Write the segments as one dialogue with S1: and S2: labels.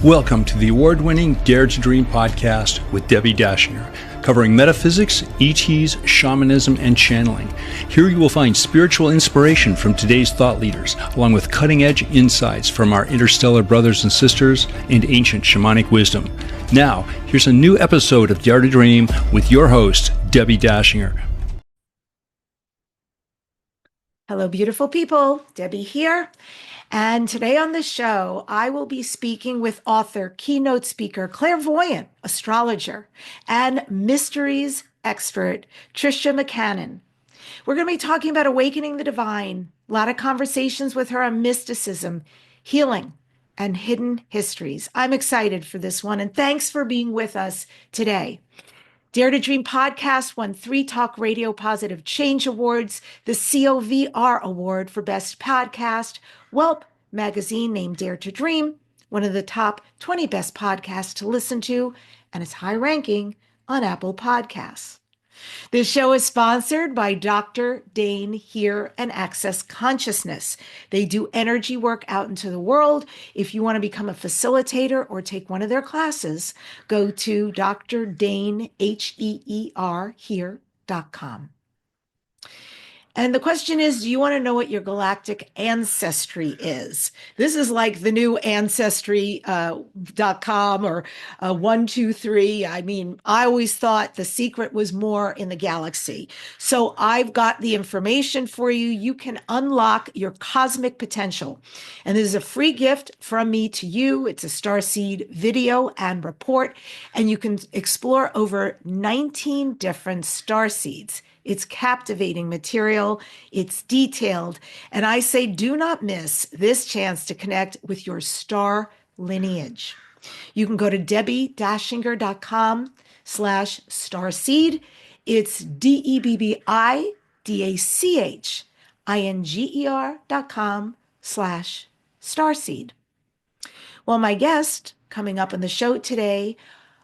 S1: Welcome to the award-winning Dare to Dream podcast with Debbi Dachinger, covering metaphysics, ETs, shamanism, and channeling. Here you will find spiritual inspiration from today's thought leaders, along with cutting-edge insights from our interstellar brothers and sisters and ancient shamanic wisdom. Now, here's a new episode of Dare to Dream with your host, Debbi Dachinger.
S2: Hello, beautiful people. Debbi here. And today on the show, I will be speaking with author, keynote speaker, clairvoyant, astrologer, and mysteries expert, TRICIA McCANNON. We're going to be talking about awakening the divine, a lot of conversations with her on mysticism, healing, and hidden histories. I'm excited for this one, and thanks for being with us today. Dare to Dream podcast won 3 Talk Radio Positive Change Awards, the COVR Award for Best Podcast, Welp magazine named Dare to Dream one of the top 20 best podcasts to listen to, and it's high ranking on Apple Podcasts. This show is sponsored by Dr. Dane Hear and Access Consciousness. They do energy work out into the world. If you want to become a facilitator or take one of their classes, go to Dr. Dane, Heer, here.com. And the question is, do you want to know what your galactic ancestry is? This is like the new Ancestry.com or 123. I mean, I always thought the secret was more in the galaxy. So I've got the information for you. You can unlock your cosmic potential. And this is a free gift from me to you. It's a starseed video and report. And you can explore over 19 different starseeds. It's captivating material, it's detailed, and I say do not miss this chance to connect with your star lineage. You can go to DebbiDachinger.com/starseed. It's DebbiDachinger.com/starseed. Well, my guest coming up on the show today,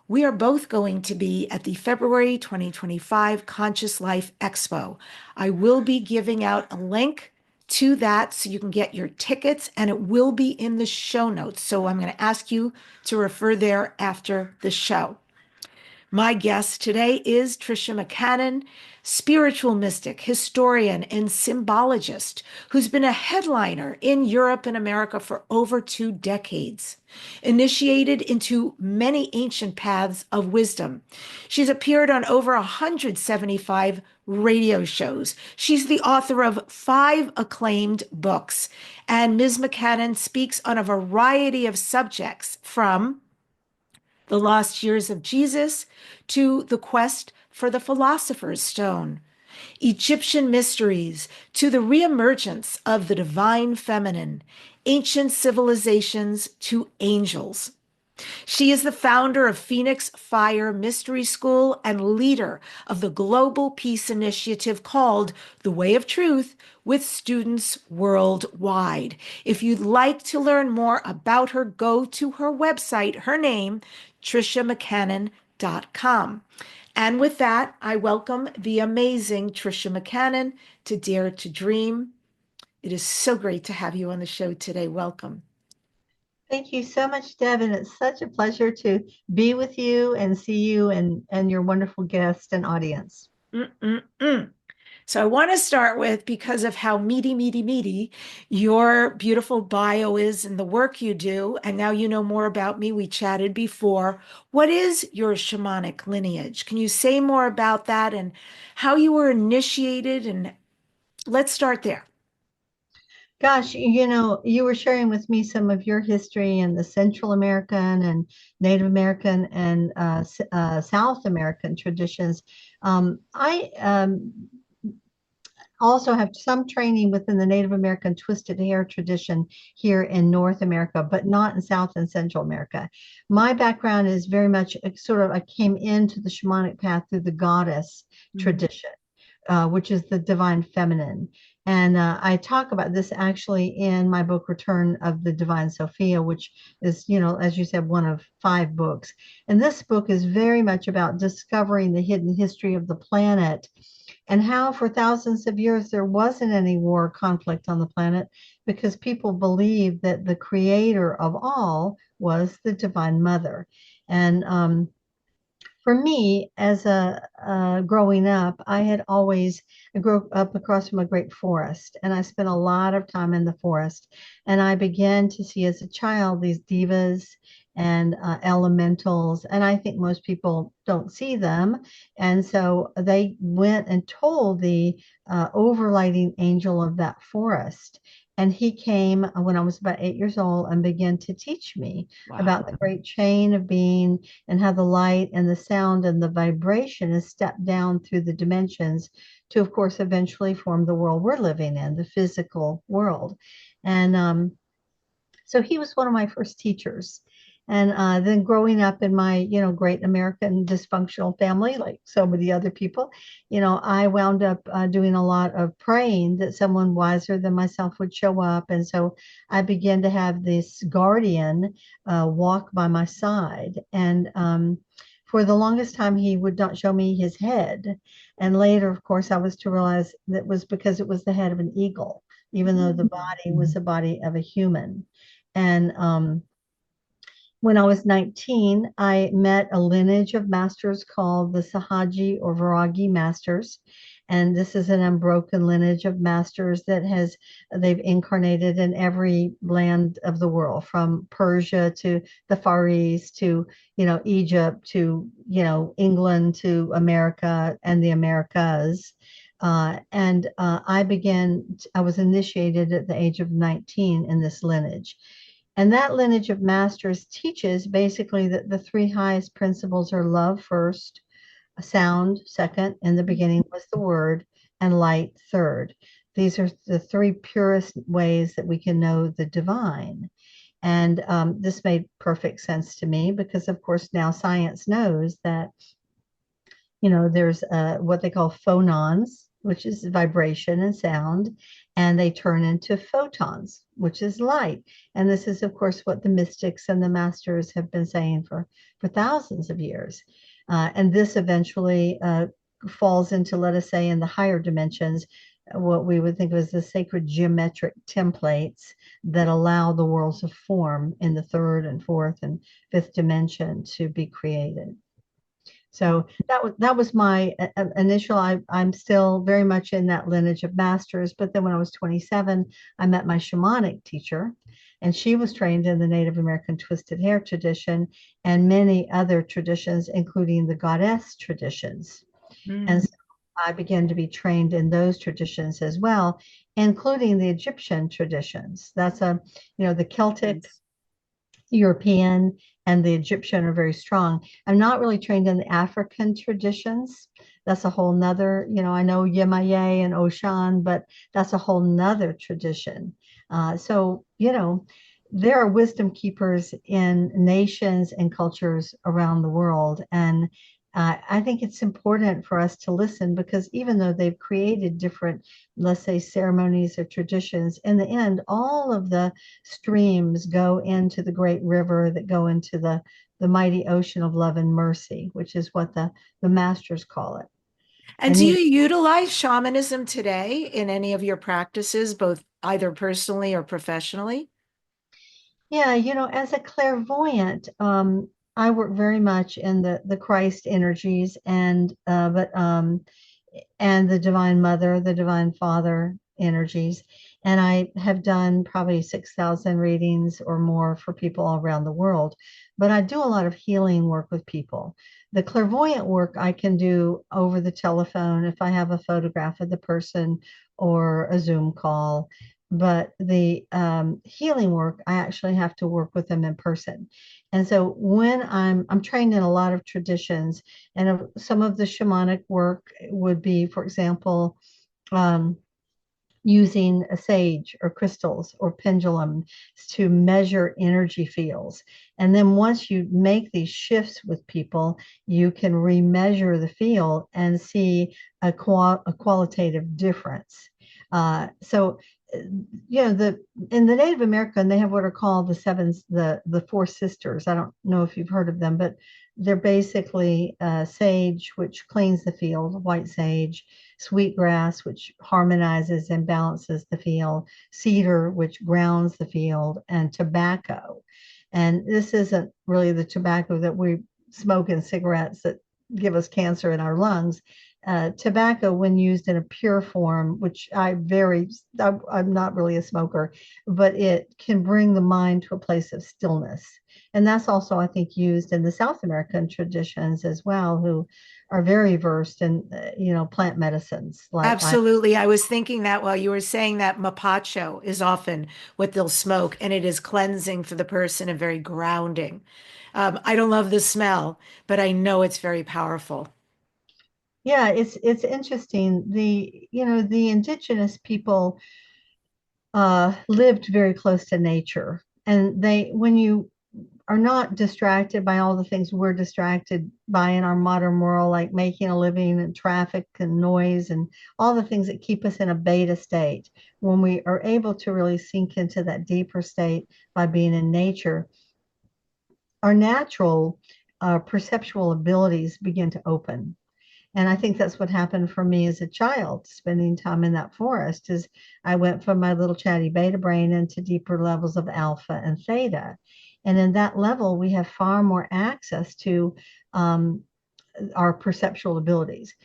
S2: we are both going to be at the February 2025 Conscious Life Expo. I will be giving out a link to that so you can get your tickets, and it will be in the show notes. So I'm going to ask you to refer there after the show. My guest today is TRICIA McCANNON, spiritual mystic, historian, and symbologist who's been a headliner in Europe and America for over 2 decades. Initiated into many ancient paths of wisdom. She's appeared on over 175 radio shows. She's the author of 5 acclaimed books. And Ms. McCANNON speaks on a variety of subjects, from the lost years of Jesus to the quest for the Philosopher's Stone, Egyptian mysteries to the reemergence of the divine feminine, ancient civilizations to angels. She is the founder of Phoenix Fire Mystery School and leader of the global peace initiative called The Way of Truth with students worldwide. If you'd like to learn more about her, go to her website, her name, TRICIAMcCANNON.com. And with that, I welcome the amazing TRICIA McCANNON to Dare to Dream. It is so great to have you on the show today. Welcome.
S3: Thank you so much, Deb, and it's such a pleasure to be with you and see you and your wonderful guest and audience.
S2: So I want to start with, because of how meaty your beautiful bio is and the work you do, and now you know more about me. We chatted before. What is your shamanic lineage? Can you say more about that and how you were initiated? And let's start there.
S3: Gosh, you were sharing with me some of your history in the Central American and Native American and South American traditions. I also have some training within the Native American twisted hair tradition here in North America, but not in South and Central America. My background is very much I came into the shamanic path through the goddess tradition, which is the divine feminine. And I talk about this actually in my book, Return of the Divine Sophia, which is, as you said, one of 5 books. And this book is very much about discovering the hidden history of the planet and how for thousands of years there wasn't any war or conflict on the planet because people believed that the creator of all was the Divine Mother. And for me, as a growing up, I grew up across from a great forest, and I spent a lot of time in the forest. And I began to see as a child these divas and elementals, and I think most people don't see them. And so they went and told the overlighting angel of that forest. And he came when I was about 8 years old and began to teach me about the great chain of being and how the light and the sound and the vibration is stepped down through the dimensions to, of course, eventually form the world we're living in, the physical world. And so he was one of my first teachers. And then growing up in my, great American dysfunctional family, like so many other people, I wound up doing a lot of praying that someone wiser than myself would show up. And so I began to have this guardian walk by my side. And for the longest time, he would not show me his head. And later, of course, I was to realize that was because it was the head of an eagle, even though the body was the body of a human. And when I was 19, I met a lineage of masters called the Sahaji or Viragi masters. And this is an unbroken lineage of masters they've incarnated in every land of the world, from Persia to the Far East to, Egypt to, England to America and the Americas. I was initiated at the age of 19 in this lineage. And that lineage of masters teaches basically that the three highest principles are love first, sound second, in the beginning was the word, and light third. These are the three purest ways that we can know the divine. And this made perfect sense to me because, of course, now science knows that, there's what they call phonons, which is vibration and sound, and they turn into photons, which is light. And this is, of course, what the mystics and the masters have been saying for thousands of years. And this eventually falls into, let us say, in the higher dimensions, what we would think of as the sacred geometric templates that allow the worlds of form in the third and fourth and fifth dimension to be created. So that was my initial. I'm still very much in that lineage of masters. But then when I was 27, I met my shamanic teacher, and she was trained in the Native American twisted hair tradition and many other traditions, including the goddess traditions. And so I began to be trained in those traditions as well, including the Egyptian traditions. That's the Celtic, European, and the Egyptian are very strong. I'm not really trained in the African traditions. That's a whole nother, I know Yemaye and Oshan, but that's a whole nother tradition. So, there are wisdom keepers in nations and cultures around the world. And I think it's important for us to listen because even though they've created different, let's say, ceremonies or traditions, in the end, all of the streams go into the great river that go into the mighty ocean of love and mercy, which is what the masters call it.
S2: And do you utilize shamanism today in any of your practices, both either personally or professionally?
S3: Yeah, as a clairvoyant, I work very much in the Christ energies and the Divine Mother, the Divine Father energies. And I have done probably 6,000 readings or more for people all around the world. But I do a lot of healing work with people. The clairvoyant work I can do over the telephone if I have a photograph of the person or a Zoom call. But the healing work, I actually have to work with them in person. And so when I'm trained in a lot of traditions, and some of the shamanic work would be, for example, using a sage or crystals or pendulums to measure energy fields. And then once you make these shifts with people, you can remeasure the field and see a qualitative difference. So in the Native American, they have what are called the four sisters. I don't know if you've heard of them, but they're basically sage, which cleans the field, white sage, sweetgrass, which harmonizes and balances the field, cedar, which grounds the field, and tobacco. And this isn't really the tobacco that we smoke in cigarettes that give us cancer in our lungs. Tobacco, when used in a pure form, which I'm not really a smoker, but it can bring the mind to a place of stillness. And that's also, I think, used in the South American traditions as well, who are very versed in, plant medicines.
S2: Absolutely. I was thinking that while you were saying that mapacho is often what they'll smoke, and it is cleansing for the person and very grounding. I don't love the smell, but I know it's very powerful.
S3: Yeah, it's interesting. The indigenous people lived very close to nature, and when you are not distracted by all the things we're distracted by in our modern world, like making a living and traffic and noise and all the things that keep us in a beta state, when we are able to really sink into that deeper state by being in nature, our natural perceptual abilities begin to open. And I think that's what happened for me as a child, spending time in that forest, is I went from my little chatty beta brain into deeper levels of alpha and theta. And in that level, we have far more access to our perceptual abilities.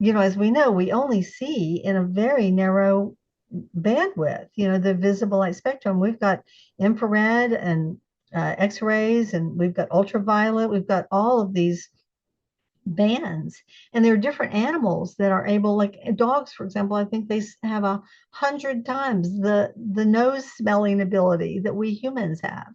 S3: As we know, we only see in a very narrow bandwidth, the visible light spectrum. We've got infrared and X-rays, and we've got ultraviolet. We've got all of these bands, and there are different animals that are able, like dogs, for example. I think they have 100 times the nose smelling ability that we humans have.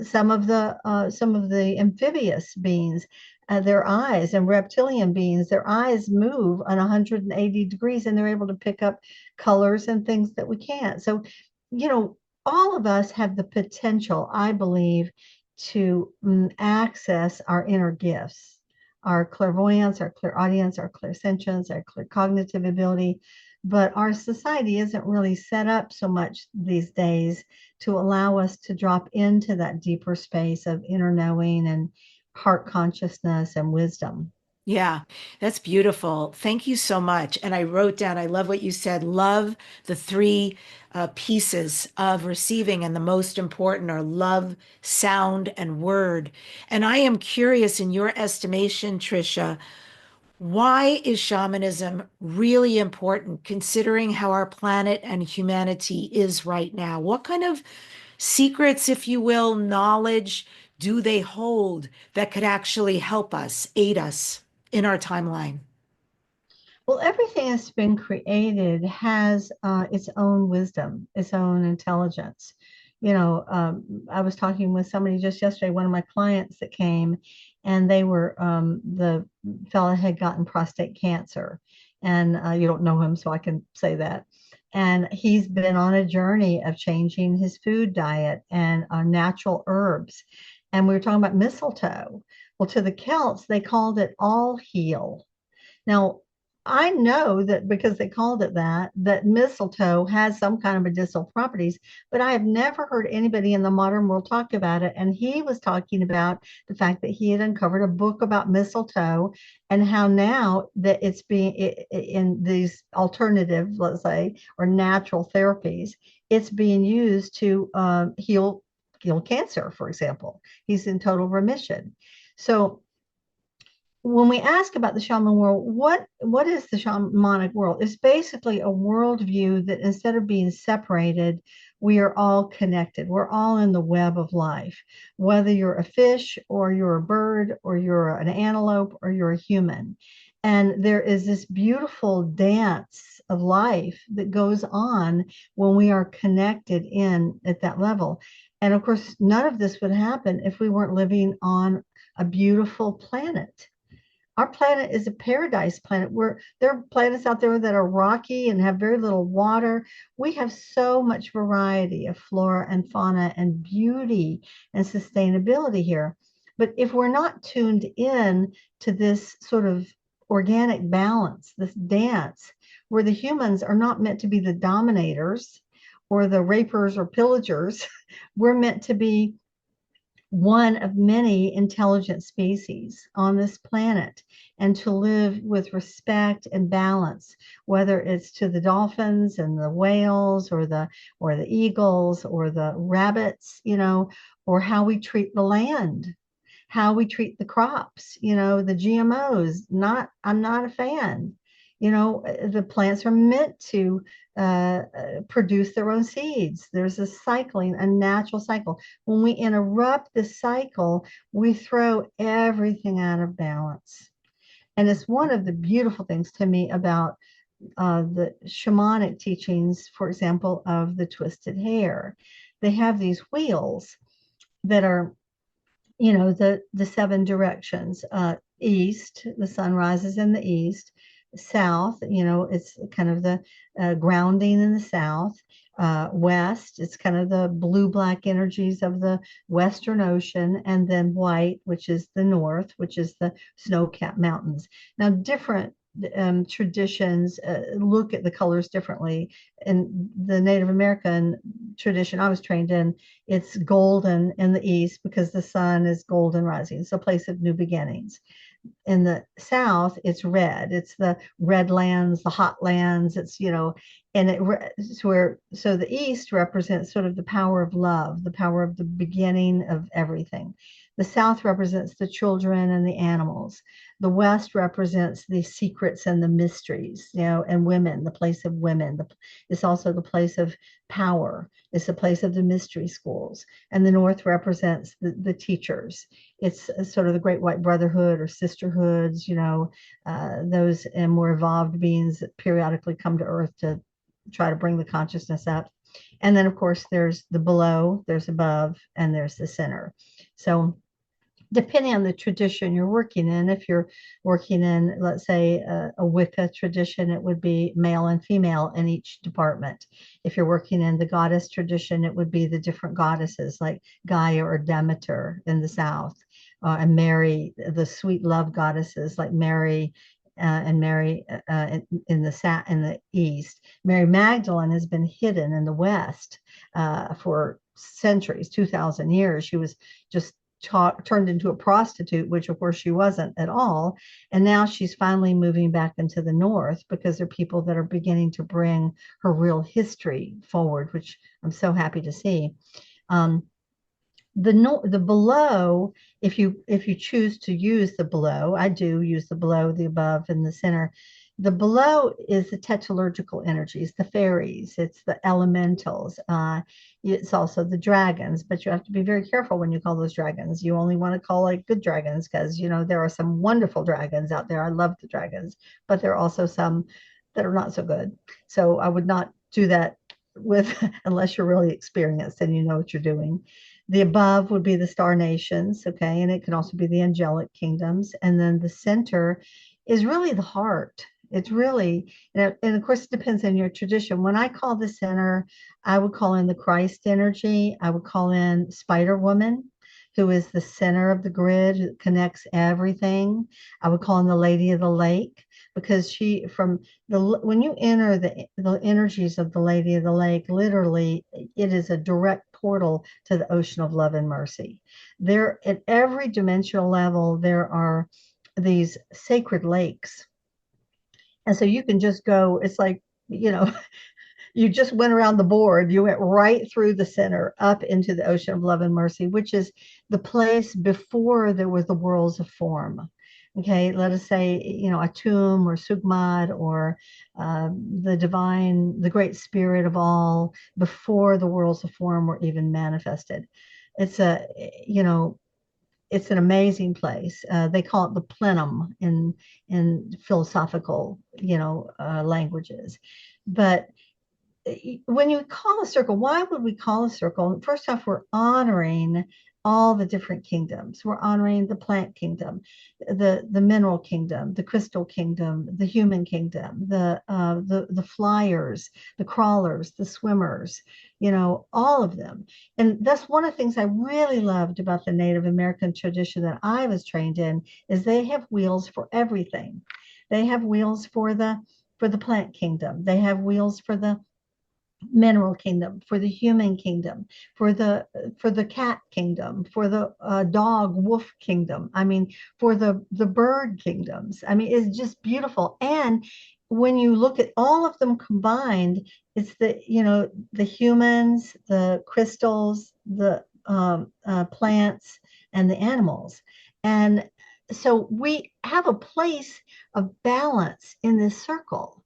S3: Some of the amphibious beings, their eyes, and reptilian beings, their eyes move on 180 degrees, and they're able to pick up colors and things that we can't. So, all of us have the potential, I believe, to access our inner gifts, our clairvoyance, our clairaudience, our clairsentience, our claircognitive ability. But our society isn't really set up so much these days to allow us to drop into that deeper space of inner knowing and heart consciousness and wisdom.
S2: Yeah, that's beautiful. Thank you so much. And I wrote down, I love what you said. Love, the three pieces of receiving, and the most important are love, sound, and word. And I am curious, in your estimation, Tricia, why is shamanism really important considering how our planet and humanity is right now? What kind of secrets, if you will, knowledge do they hold that could actually help us, aid us in our timeline?
S3: Well, everything that's been created has its own wisdom, its own intelligence. I was talking with somebody just yesterday, one of my clients that came, and the fella had gotten prostate cancer. And you don't know him, so I can say that. And he's been on a journey of changing his food diet and natural herbs. And we were talking about mistletoe. Well, to the Celts, they called it all heal. Now, I know that because they called it that mistletoe has some kind of medicinal properties, but I have never heard anybody in the modern world talk about it. And he was talking about the fact that he had uncovered a book about mistletoe and how now that it's being in these alternative, let's say, or natural therapies, it's being used to heal cancer, for example. He's in total remission. So when we ask about the shaman world, what is the shamanic world? It's basically a worldview that instead of being separated, we are all connected. We're all in the web of life, whether you're a fish or you're a bird or you're an antelope or you're a human. And there is this beautiful dance of life that goes on when we are connected in at that level. And of course, none of this would happen if we weren't living on a beautiful planet. Our planet is a paradise planet. There are planets out there that are rocky and have very little water. We have so much variety of flora and fauna and beauty and sustainability here. But if we're not tuned in to this sort of organic balance, this dance, where the humans are not meant to be the dominators or the rapers or pillagers, we're meant to be one of many intelligent species on this planet, and to live with respect and balance, whether it's to the dolphins and the whales or the eagles or the rabbits, or how we treat the land, how we treat the crops, the GMOs. I'm not a fan. The plants are meant to produce their own seeds. There's a cycling, a natural cycle. When we interrupt this cycle, we throw everything out of balance. And it's one of the beautiful things to me about the shamanic teachings, for example, of the twisted hair. They have these wheels that are, the seven directions. East, the sun rises in the east. South, it's kind of the grounding in the south. West, it's kind of the blue-black energies of the Western Ocean, and then white, which is the north, which is the snow-capped mountains. Now, different traditions look at the colors differently. In the Native American tradition I was trained in, it's golden in the east because the sun is golden rising. It's a place of new beginnings. In the south, it's red. It's the red lands, the hot lands. It's, and it's where, so the east represents sort of the power of love, the power of the beginning of everything. The south represents the children and the animals. The west represents the secrets and the mysteries, and women, the place of women. It's also the place of power. It's the place of the mystery schools. And the north represents the teachers. It's sort of the great white brotherhood or sisterhoods, those more evolved beings that periodically come to earth to try to bring the consciousness up. And then, of course, there's the below, there's above, and there's the center. So depending on the tradition you're working in, if you're working in, let's say, a Wicca tradition, it would be male and female in each department. If you're working in the goddess tradition, it would be the different goddesses like Gaia or Demeter in the south, and Mary, the sweet love goddesses like Mary and Mary in the east. Mary Magdalene has been hidden in the west for centuries, 2,000 years. She was just turned into a prostitute, which of course she wasn't at all. And now she's finally moving back into the north because there are people that are beginning to bring her real history forward, which I'm so happy to see. The below, if you choose to use the below, I do use the below, the above, and the center. The below is the tetralogical energies, the fairies, it's the elementals, it's also the dragons, but you have to be very careful when you call those dragons. You only want to call like good dragons because, there are some wonderful dragons out there. I love the dragons, but there are also some that are not so good. So I would not do that unless you're really experienced and you know what you're doing. The above would be the star nations, okay, and it can also be the angelic kingdoms. And then the center is really the heart. It's really, and of course, it depends on your tradition. When I call the center, I would call in the Christ energy. I would call in Spider Woman, who is the center of the grid, who connects everything. I would call in the Lady of the Lake, because when you enter the energies of the Lady of the Lake, literally, it is a direct portal to the ocean of love and mercy. There, at every dimensional level, there are these sacred lakes. And so you can just go, it's like, you just went around the board, you went right through the center up into the ocean of love and mercy, which is the place before there was the worlds of form. Okay, let us say, Atum or Sugmad or the divine, the great spirit of all, before the worlds of form were even manifested. It's it's an amazing place. They call it the plenum in philosophical, languages. But when you call a circle, why would we call a circle? First off, we're honoring all the different kingdoms. We're honoring the plant kingdom, the mineral kingdom, the crystal kingdom, the human kingdom, the flyers, the crawlers, the swimmers, all of them. And that's one of the things I really loved about the Native American tradition that I was trained in, is they have wheels for everything. They have wheels for the plant kingdom. They have wheels for the mineral kingdom, for the human kingdom, for the cat kingdom, for the dog wolf kingdom. I mean, for the bird kingdoms. I mean, it's just beautiful. And when you look at all of them combined, it's the humans, the crystals, the plants, and the animals. And so we have a place of balance in this circle.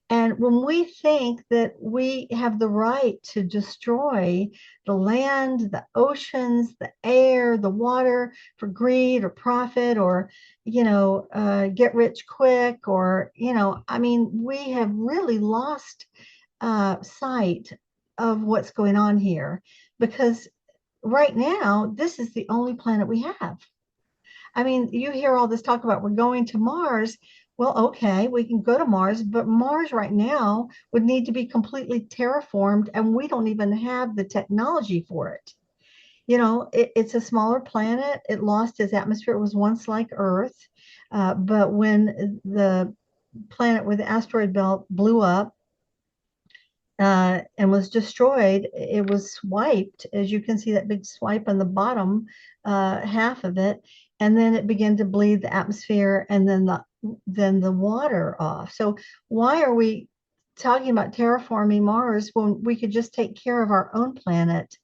S3: And when we think that we have the right to destroy the land, the oceans, the air, the water for greed or profit or, get rich quick or, I mean, we have really lost sight of what's going on here because right now, this is the only planet we have. I mean, you hear all this talk about we're going to Mars. Well, okay, we can go to Mars, but Mars right now would need to be completely terraformed, and we don't even have the technology for it. It's a smaller planet. It lost its atmosphere. It was once like Earth. But when the planet with the asteroid belt blew up, and was destroyed, it was swiped, as you can see that big swipe on the bottom half of it, and then it began to bleed the atmosphere and then the water off. So why are we talking about terraforming Mars when we could just take care of our own planet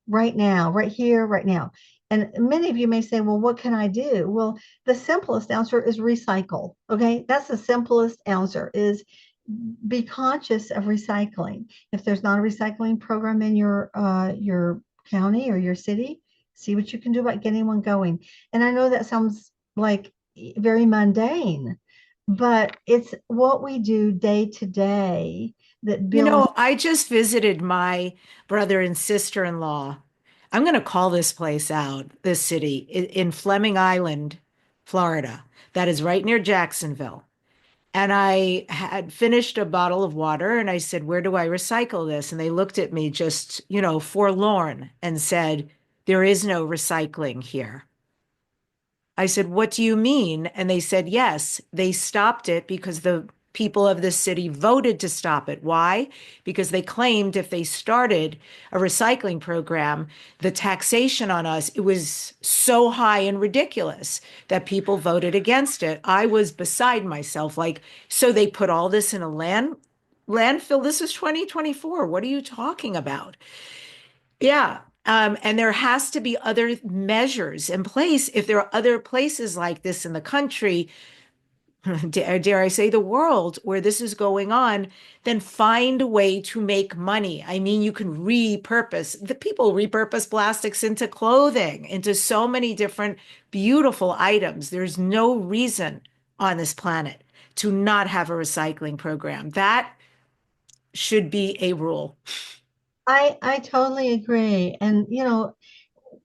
S3: right now, right here, right now? And many of you may say, well, what can I do? Well, the simplest answer is recycle. Okay, that's the simplest answer is be conscious of recycling. If there's not a recycling program in your county or your city, see what you can do about getting one going. And I know that sounds like very mundane, but it's what we do day to day that builds.
S2: I just visited my brother and sister-in-law. I'm going to call this place out, this city in Fleming Island, Florida, that is right near Jacksonville. And I had finished a bottle of water and I said, where do I recycle this? And they looked at me just, forlorn and said, there is no recycling here. I said, what do you mean? And they said, yes, they stopped it because the people of the city voted to stop it. Why? Because they claimed if they started a recycling program, the taxation on us, it was so high and ridiculous that people voted against it. I was beside myself. Like, so they put all this in a landfill. This is 2024. What are you talking about? Yeah. And there has to be other measures in place. If there are other places like this in the country, dare I say the world, where this is going on, then find a way to make money. I mean, you can repurpose. The people repurpose plastics into clothing, into so many different beautiful items. There's no reason on this planet to not have a recycling program. That should be a rule.
S3: I totally agree. And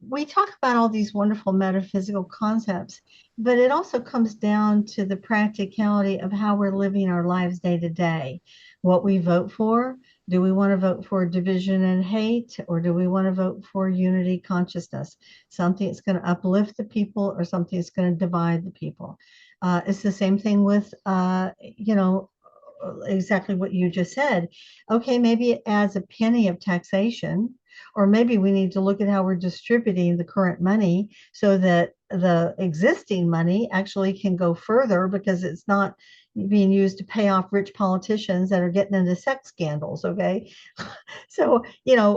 S3: we talk about all these wonderful metaphysical concepts, but it also comes down to the practicality of how we're living our lives day to day. What we vote for. Do we want to vote for division and hate, or do we want to vote for unity consciousness? Something that's going to uplift the people or something that's going to divide the people. It's the same thing with, exactly what you just said. Okay, maybe it adds a penny of taxation, or maybe we need to look at how we're distributing the current money so that the existing money actually can go further because it's not being used to pay off rich politicians that are getting into sex scandals. Okay. So,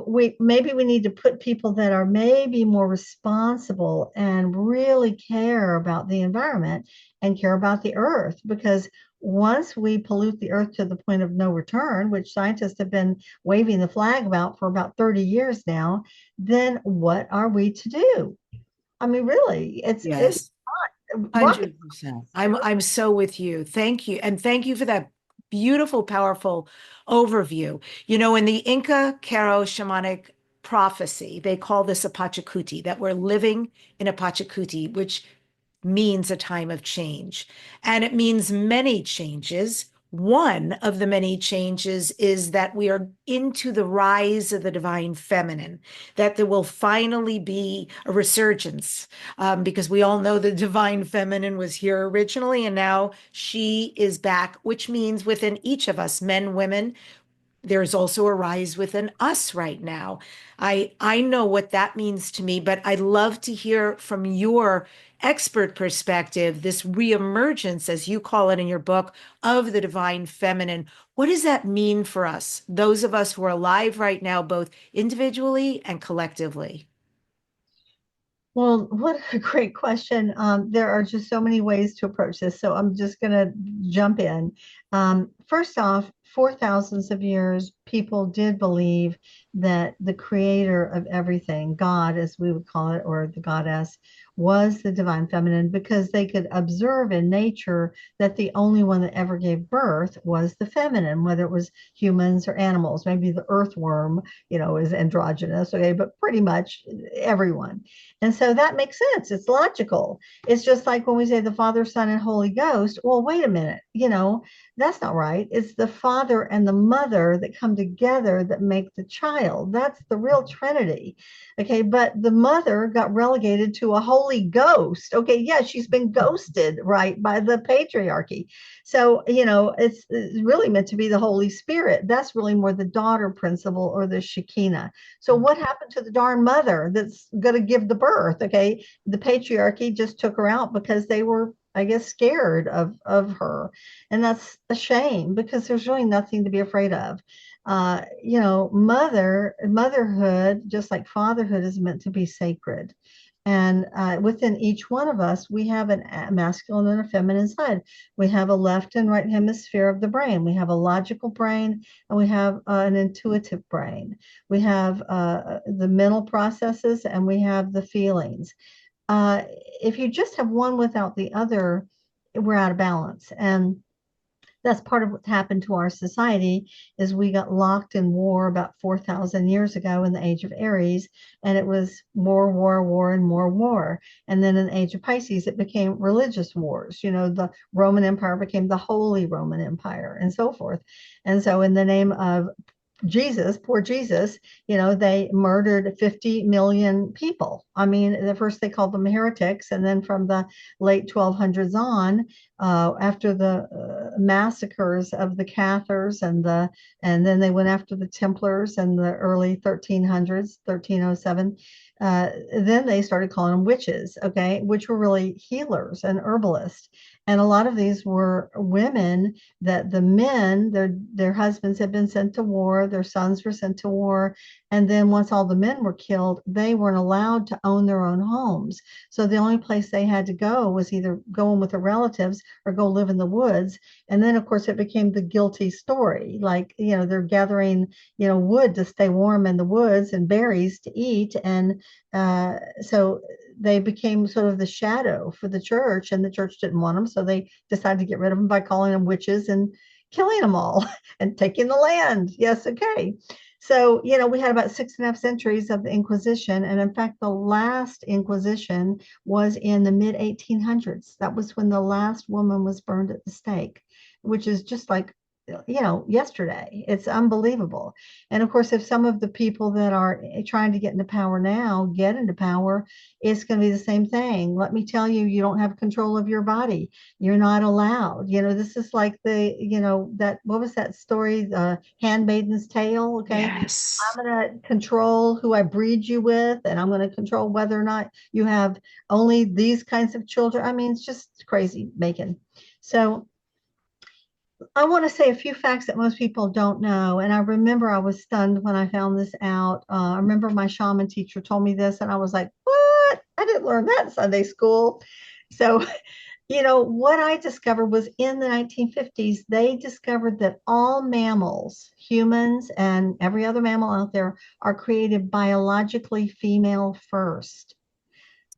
S3: we need to put people that are maybe more responsible and really care about the environment and care about the earth, because once we pollute the earth to the point of no return, which scientists have been waving the flag about for about 30 years now, then what are we to do? I mean, really, it's
S2: Yes.
S3: rocket.
S2: 100%. I'm so with you. Thank you. And thank you for that beautiful, powerful overview. In the Inca Caro shamanic prophecy, they call this a Pachacuti, that we're living in a Pachacuti, which means a time of change. And it means many changes. One of the many changes is that we are into the rise of the divine feminine, that there will finally be a resurgence, because we all know the divine feminine was here originally, and now she is back, which means within each of us, men, women, there's also a rise within us right now. I know what that means to me, but I'd love to hear from your expert perspective, this reemergence, as you call it in your book, of the divine feminine. What does that mean for us, those of us who are alive right now, both individually and collectively?
S3: Well, what a great question. There are just so many ways to approach this. So I'm just going to jump in. First off, for thousands of years, people did believe that the creator of everything, God, as we would call it, or the goddess, was the divine feminine because they could observe in nature that the only one that ever gave birth was the feminine, whether it was humans or animals. Maybe the earthworm, is androgynous, okay, but pretty much everyone. And so that makes sense. It's logical. It's just like when we say the Father, Son, and Holy Ghost. Well, wait a minute. That's not right. It's the Father and the Mother that come together that make the child. That's the real Trinity. Okay. But the mother got relegated to a Holy Ghost. Okay. Yeah. She's been ghosted, right, by the patriarchy. So, it's really meant to be the Holy Spirit. That's really more the daughter principle or the Shekinah. So what happened to the darn mother that's going to give the birth? Okay. The patriarchy just took her out because they were, I guess, scared of her. And that's a shame because there's really nothing to be afraid of. Motherhood, just like fatherhood, is meant to be sacred. And within each one of us, we have a masculine and a feminine side. We have a left and right hemisphere of the brain. We have a logical brain and we have an intuitive brain. We have the mental processes and we have the feelings. If you just have one without the other, we're out of balance. And that's part of what happened to our society is we got locked in war about 4,000 years ago in the age of Aries, and it was war, war, war, and more war. And then in the age of Pisces, it became religious wars. The Roman Empire became the Holy Roman Empire and so forth. And so in the name of Jesus, poor Jesus, they murdered 50 million people. I mean, at first they called them heretics, and then from the late 1200s on, after the massacres of the Cathars and then they went after the Templars in the early 1300s, 1307. Then they started calling them witches, okay, which were really healers and herbalists. And a lot of these were women that the men, their husbands had been sent to war, their sons were sent to war. And then once all the men were killed, they weren't allowed to own their own homes. So the only place they had to go was either go in with their relatives or go live in the woods. And then, of course, it became the guilty story. Like, they're gathering, wood to stay warm in the woods and berries to eat. And so they became sort of the shadow for the church, and the church didn't want them. So they decided to get rid of them by calling them witches and killing them all and taking the land. Yes. Okay. So, we had about 6.5 centuries of the Inquisition. And in fact, the last Inquisition was in the mid 1800s. That was when the last woman was burned at the stake, which is just like, yesterday. It's unbelievable. And of course, if some of the people that are trying to get into power now get into power, it's going to be the same thing. Let me tell you, you don't have control of your body. You're not allowed. This is like what was that story? The Handmaiden's Tale. Okay.
S2: Yes.
S3: I'm going to control who I breed you with, and I'm going to control whether or not you have only these kinds of children. I mean, it's just crazy making. So I want to say a few facts that most people don't know. And I remember I was stunned when I found this out. I remember my shaman teacher told me this, and I was like, what? I didn't learn that in Sunday school. So, what I discovered was in the 1950s, they discovered that all mammals, humans and every other mammal out there, are created biologically female first.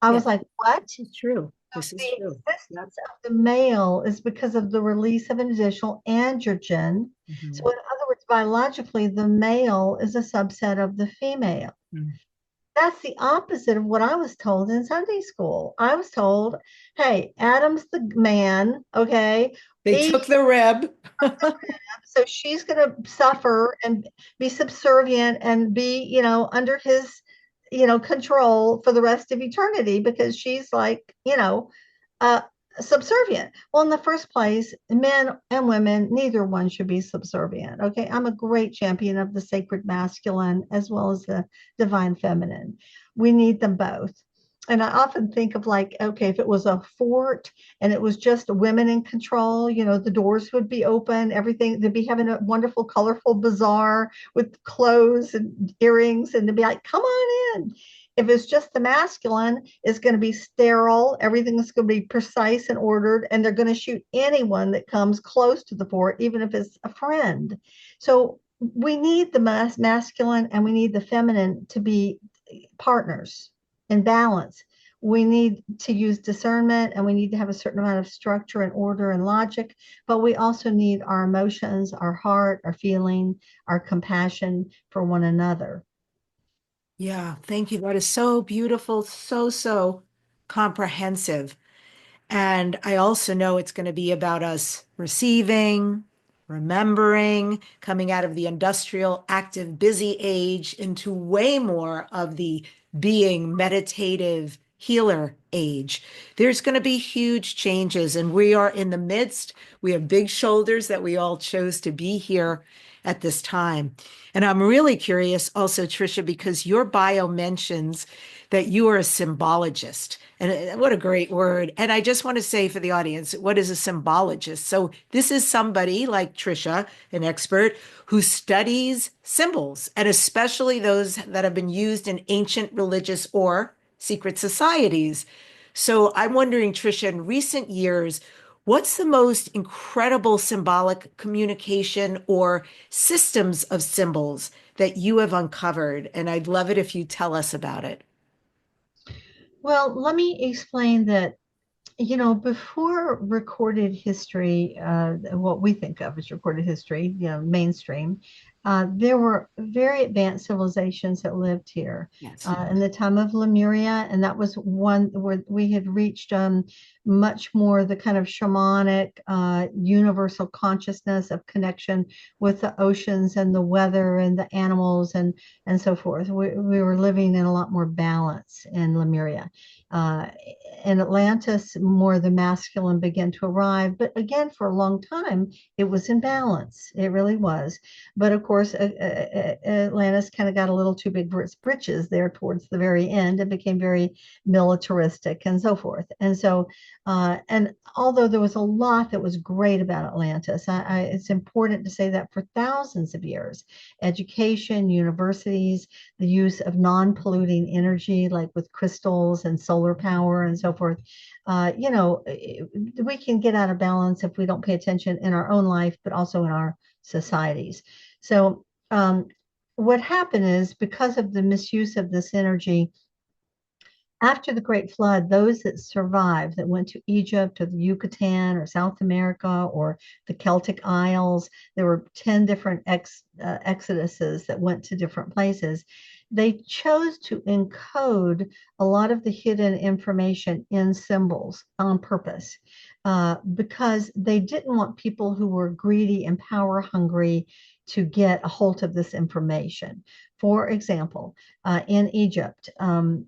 S3: I was like, what?
S2: It's true. This is
S3: The
S2: true.
S3: existence of the male is because of the release of an additional androgen.
S2: Mhm.
S3: So, in other words, biologically, the male is a subset of the female.
S2: Mm.
S3: That's the opposite of what I was told in Sunday school. I was told, hey, Adam's the man, okay?
S2: They took the rib.
S3: So she's going to suffer and be subservient and be, under his, control for the rest of eternity because she's like, subservient. Well, in the first place, men and women, neither one should be subservient. Okay. I'm a great champion of the sacred masculine as well as the divine feminine. We need them both. And I often think of like, okay, if it was a fort and it was just women in control, you know, the doors would be open, everything, they'd be having a wonderful, colorful bazaar with clothes and earrings, and they'd be like, come on in. If it's just the masculine, it's going to be sterile. Everything is going to be precise and ordered, and they're going to shoot anyone that comes close to the fort, even if it's a friend. So we need the masculine and we need the feminine to be partners in balance. We need to use discernment, and we need to have a certain amount of structure and order and logic, but we also need our emotions, our heart, our feeling, our compassion for one another.
S2: Yeah, thank you. That is so beautiful, so comprehensive. And I also know it's going to be about us receiving, remembering, coming out of the industrial, active, busy age into way more of the being, meditative, healer age. There's going to be huge changes, and we are in the midst. We have big shoulders that we all chose to be here at this time. And I'm really curious also, Tricia, because your bio mentions that you are a symbologist. And what a great word. And I just want to say for the audience, what is a symbologist? So this is somebody like Tricia, an expert, who studies symbols, and especially those that have been used in ancient religious or secret societies. So I'm wondering, Tricia, in recent years, what's the most incredible symbolic communication or systems of symbols that you have uncovered? And I'd love it if you tell us about it.
S3: Well, let me explain that, you know, before recorded history, what we think of as recorded history, you know, mainstream, there were very advanced civilizations that lived here
S2: Yes.
S3: in the time of Lemuria, and that was one where we had reached much more the kind of shamanic, universal consciousness of connection with the oceans and the weather and the animals and so forth. We were living in a lot more balance in Lemuria. Uh, in Atlantis, more the masculine began to arrive, but again, for a long time, it was in balance. It really was. But of course, Atlantis kind of got a little too big for its britches there towards the very end. It became very militaristic and so forth. And so, and although there was a lot that was great about Atlantis, it's important to say that for thousands of years, education, universities, the use of non-polluting energy, like with crystals and solar power and so forth, you know, we can get out of balance if we don't pay attention in our own life, but also in our societies. So what happened is, because of the misuse of this energy, after the Great Flood, those that survived, that went to Egypt or the Yucatan or South America or the Celtic Isles, there were 10 different exoduses that went to different places. They chose to encode a lot of the hidden information in symbols on purpose, because they didn't want people who were greedy and power hungry to get a hold of this information. For example, in Egypt, and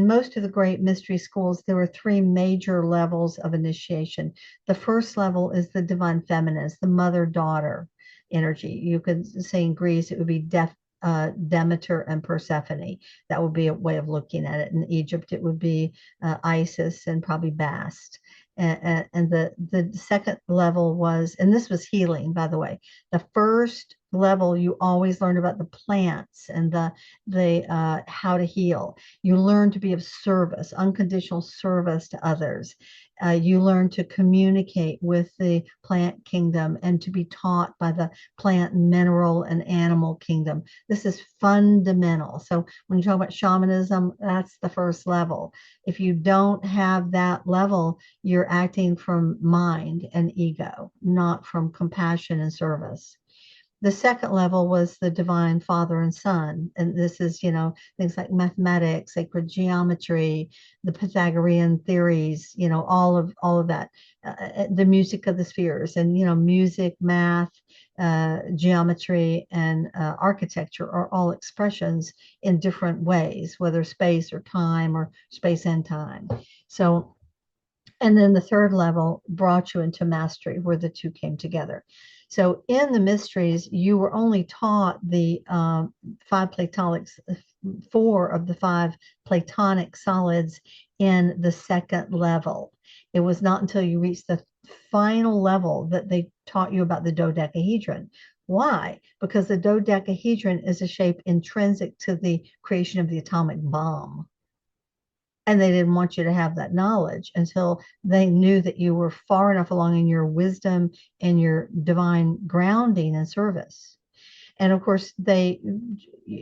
S3: most of the great mystery schools, there were three major levels of initiation. The first level is the divine feminine, it's the mother-daughter energy. You could say in Greece, it would be Demeter and Persephone. That would be a way of looking at it. In Egypt, it would be Isis and probably Bast. And the second level was, and this was healing, by the way. The first level, you always learn about the plants and the how to heal. You learn to be of service, unconditional service to others. You learn to communicate with the plant kingdom and to be taught by the plant, mineral, and animal kingdom. This is fundamental. So when you talk about shamanism, that's the first level. If you don't have that level, you're acting from mind and ego, not from compassion and service. The second level was the divine father and son. And this is, you know, things like mathematics, sacred geometry, the Pythagorean theories, you know, all of that, the music of the spheres, and, you know, music, math, geometry, and architecture are all expressions in different ways, whether space or time or space and time. So And then the third level brought you into mastery, where the two came together. So in the mysteries, you were only taught the five Platonics, four of the five Platonic solids in the second level. It was not until you reached the final level that they taught you about the dodecahedron. Why? Because the dodecahedron is a shape intrinsic to the creation of the atomic bomb. And they didn't want you to have that knowledge until they knew that you were far enough along in your wisdom and your divine grounding and service. And of course, they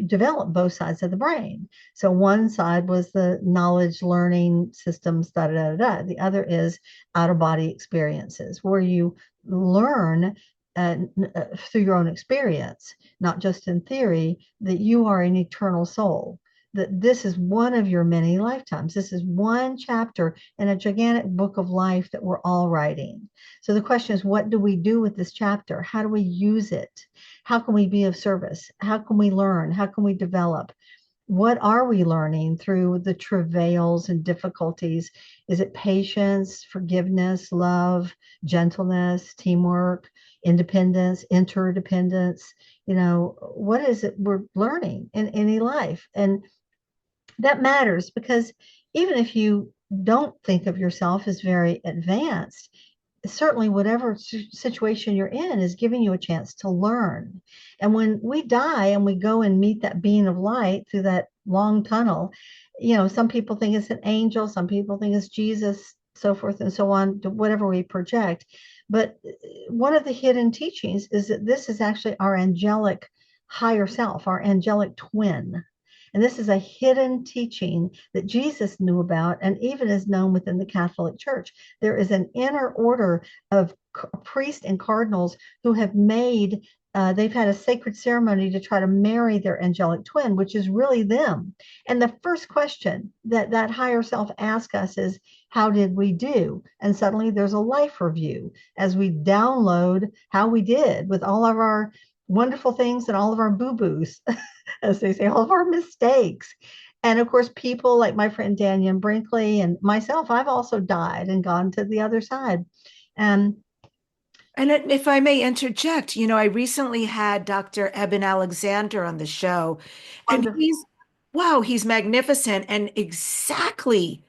S3: developed both sides of the brain. So one side was the knowledge learning systems, da da da da. The other is out of body experiences, where you learn through your own experience, not just in theory, that you are an eternal soul, that this is one of your many lifetimes. This is one chapter in a gigantic book of life that we're all writing. So the question is, what do we do with this chapter? How do we use it? How can we be of service? How can we learn? How can we develop? What are we learning through the travails and difficulties? Is it patience, forgiveness, love, gentleness, teamwork, independence, interdependence? What is it we're learning in any life? And that matters, because even if you don't think of yourself as very advanced, certainly whatever situation you're in is giving you a chance to learn. And when we die and we go and meet that being of light through that long tunnel, some people think it's an angel, some people think it's Jesus, so forth and so on, whatever we project. But one of the hidden teachings is that this is actually our angelic higher self, our angelic twin. And this is a hidden teaching that Jesus knew about and even is known within the Catholic Church. There is an inner order of priests and cardinals who have they've had a sacred ceremony to try to marry their angelic twin, which is really them. And the first question that higher self asks us is, how did we do? And suddenly there's a life review as we download how we did with all of our wonderful things and all of our boo-boos, as they say, all of our mistakes. And of course, people like my friend Daniel Brinkley and myself, I've also died and gone to the other side. And
S2: if I may interject, I recently had Dr. Eben Alexander on the show, and he's magnificent and exactly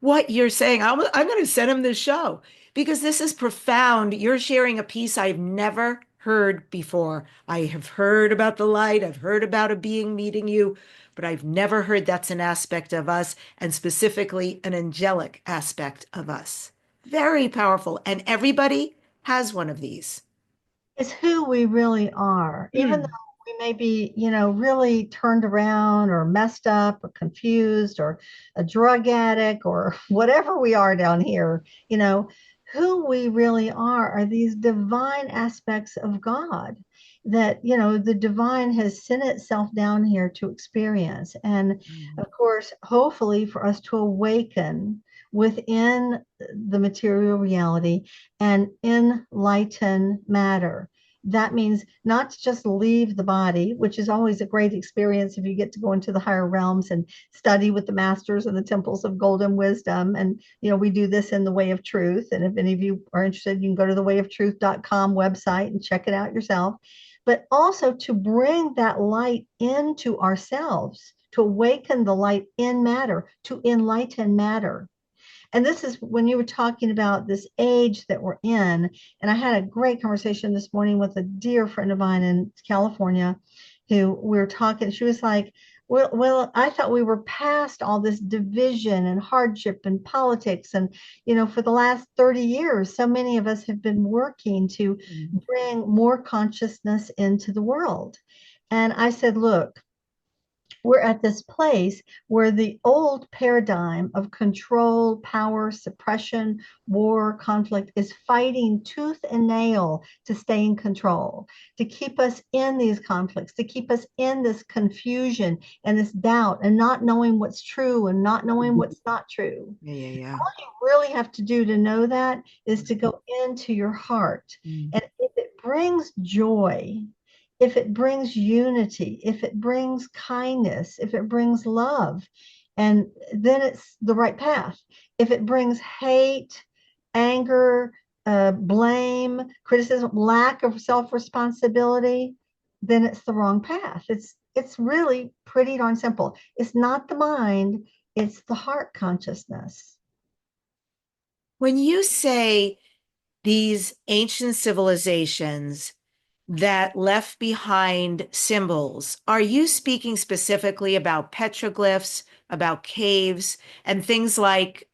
S2: what you're saying. I'm going to send him the show because this is profound. You're sharing a piece I've never heard before. I have heard about the light. I've heard about a being meeting you, but I've never heard that's an aspect of us, and specifically an angelic aspect of us. Very powerful. And everybody has one of these.
S3: It's who we really are, even though we may be, really turned around or messed up or confused or a drug addict or whatever we are down here, who we really are these divine aspects of God that, the divine has sent itself down here to experience. And of course, hopefully for us to awaken within the material reality and enlighten matter. That means not to just leave the body, which is always a great experience if you get to go into the higher realms and study with the masters and the temples of golden wisdom. And, we do this in the Way of Truth. And if any of you are interested, you can go to the wayoftruth.com website and check it out yourself. But also to bring that light into ourselves, to awaken the light in matter, to enlighten matter. And this is when you were talking about this age that we're in. And I had a great conversation this morning with a dear friend of mine in California who we were talking. She was like, well, I thought we were past all this division and hardship and politics. And, for the last 30 years, so many of us have been working to bring more consciousness into the world. And I said, look, we're at this place where the old paradigm of control, power, suppression, war, conflict is fighting tooth and nail to stay in control, to keep us in these conflicts, to keep us in this confusion and this doubt and not knowing what's true and not knowing what's not true.
S2: Yeah.
S3: All you really have to do to know that is to go into your heart. And if it brings joy, if it brings unity, if it brings kindness, if it brings love, and then it's the right path. If it brings hate, anger, blame, criticism, lack of self-responsibility, then it's the wrong path. It's really pretty darn simple. It's not the mind, it's the heart consciousness.
S2: When you say these ancient civilizations that left behind symbols, are you speaking specifically about petroglyphs, about caves, and things like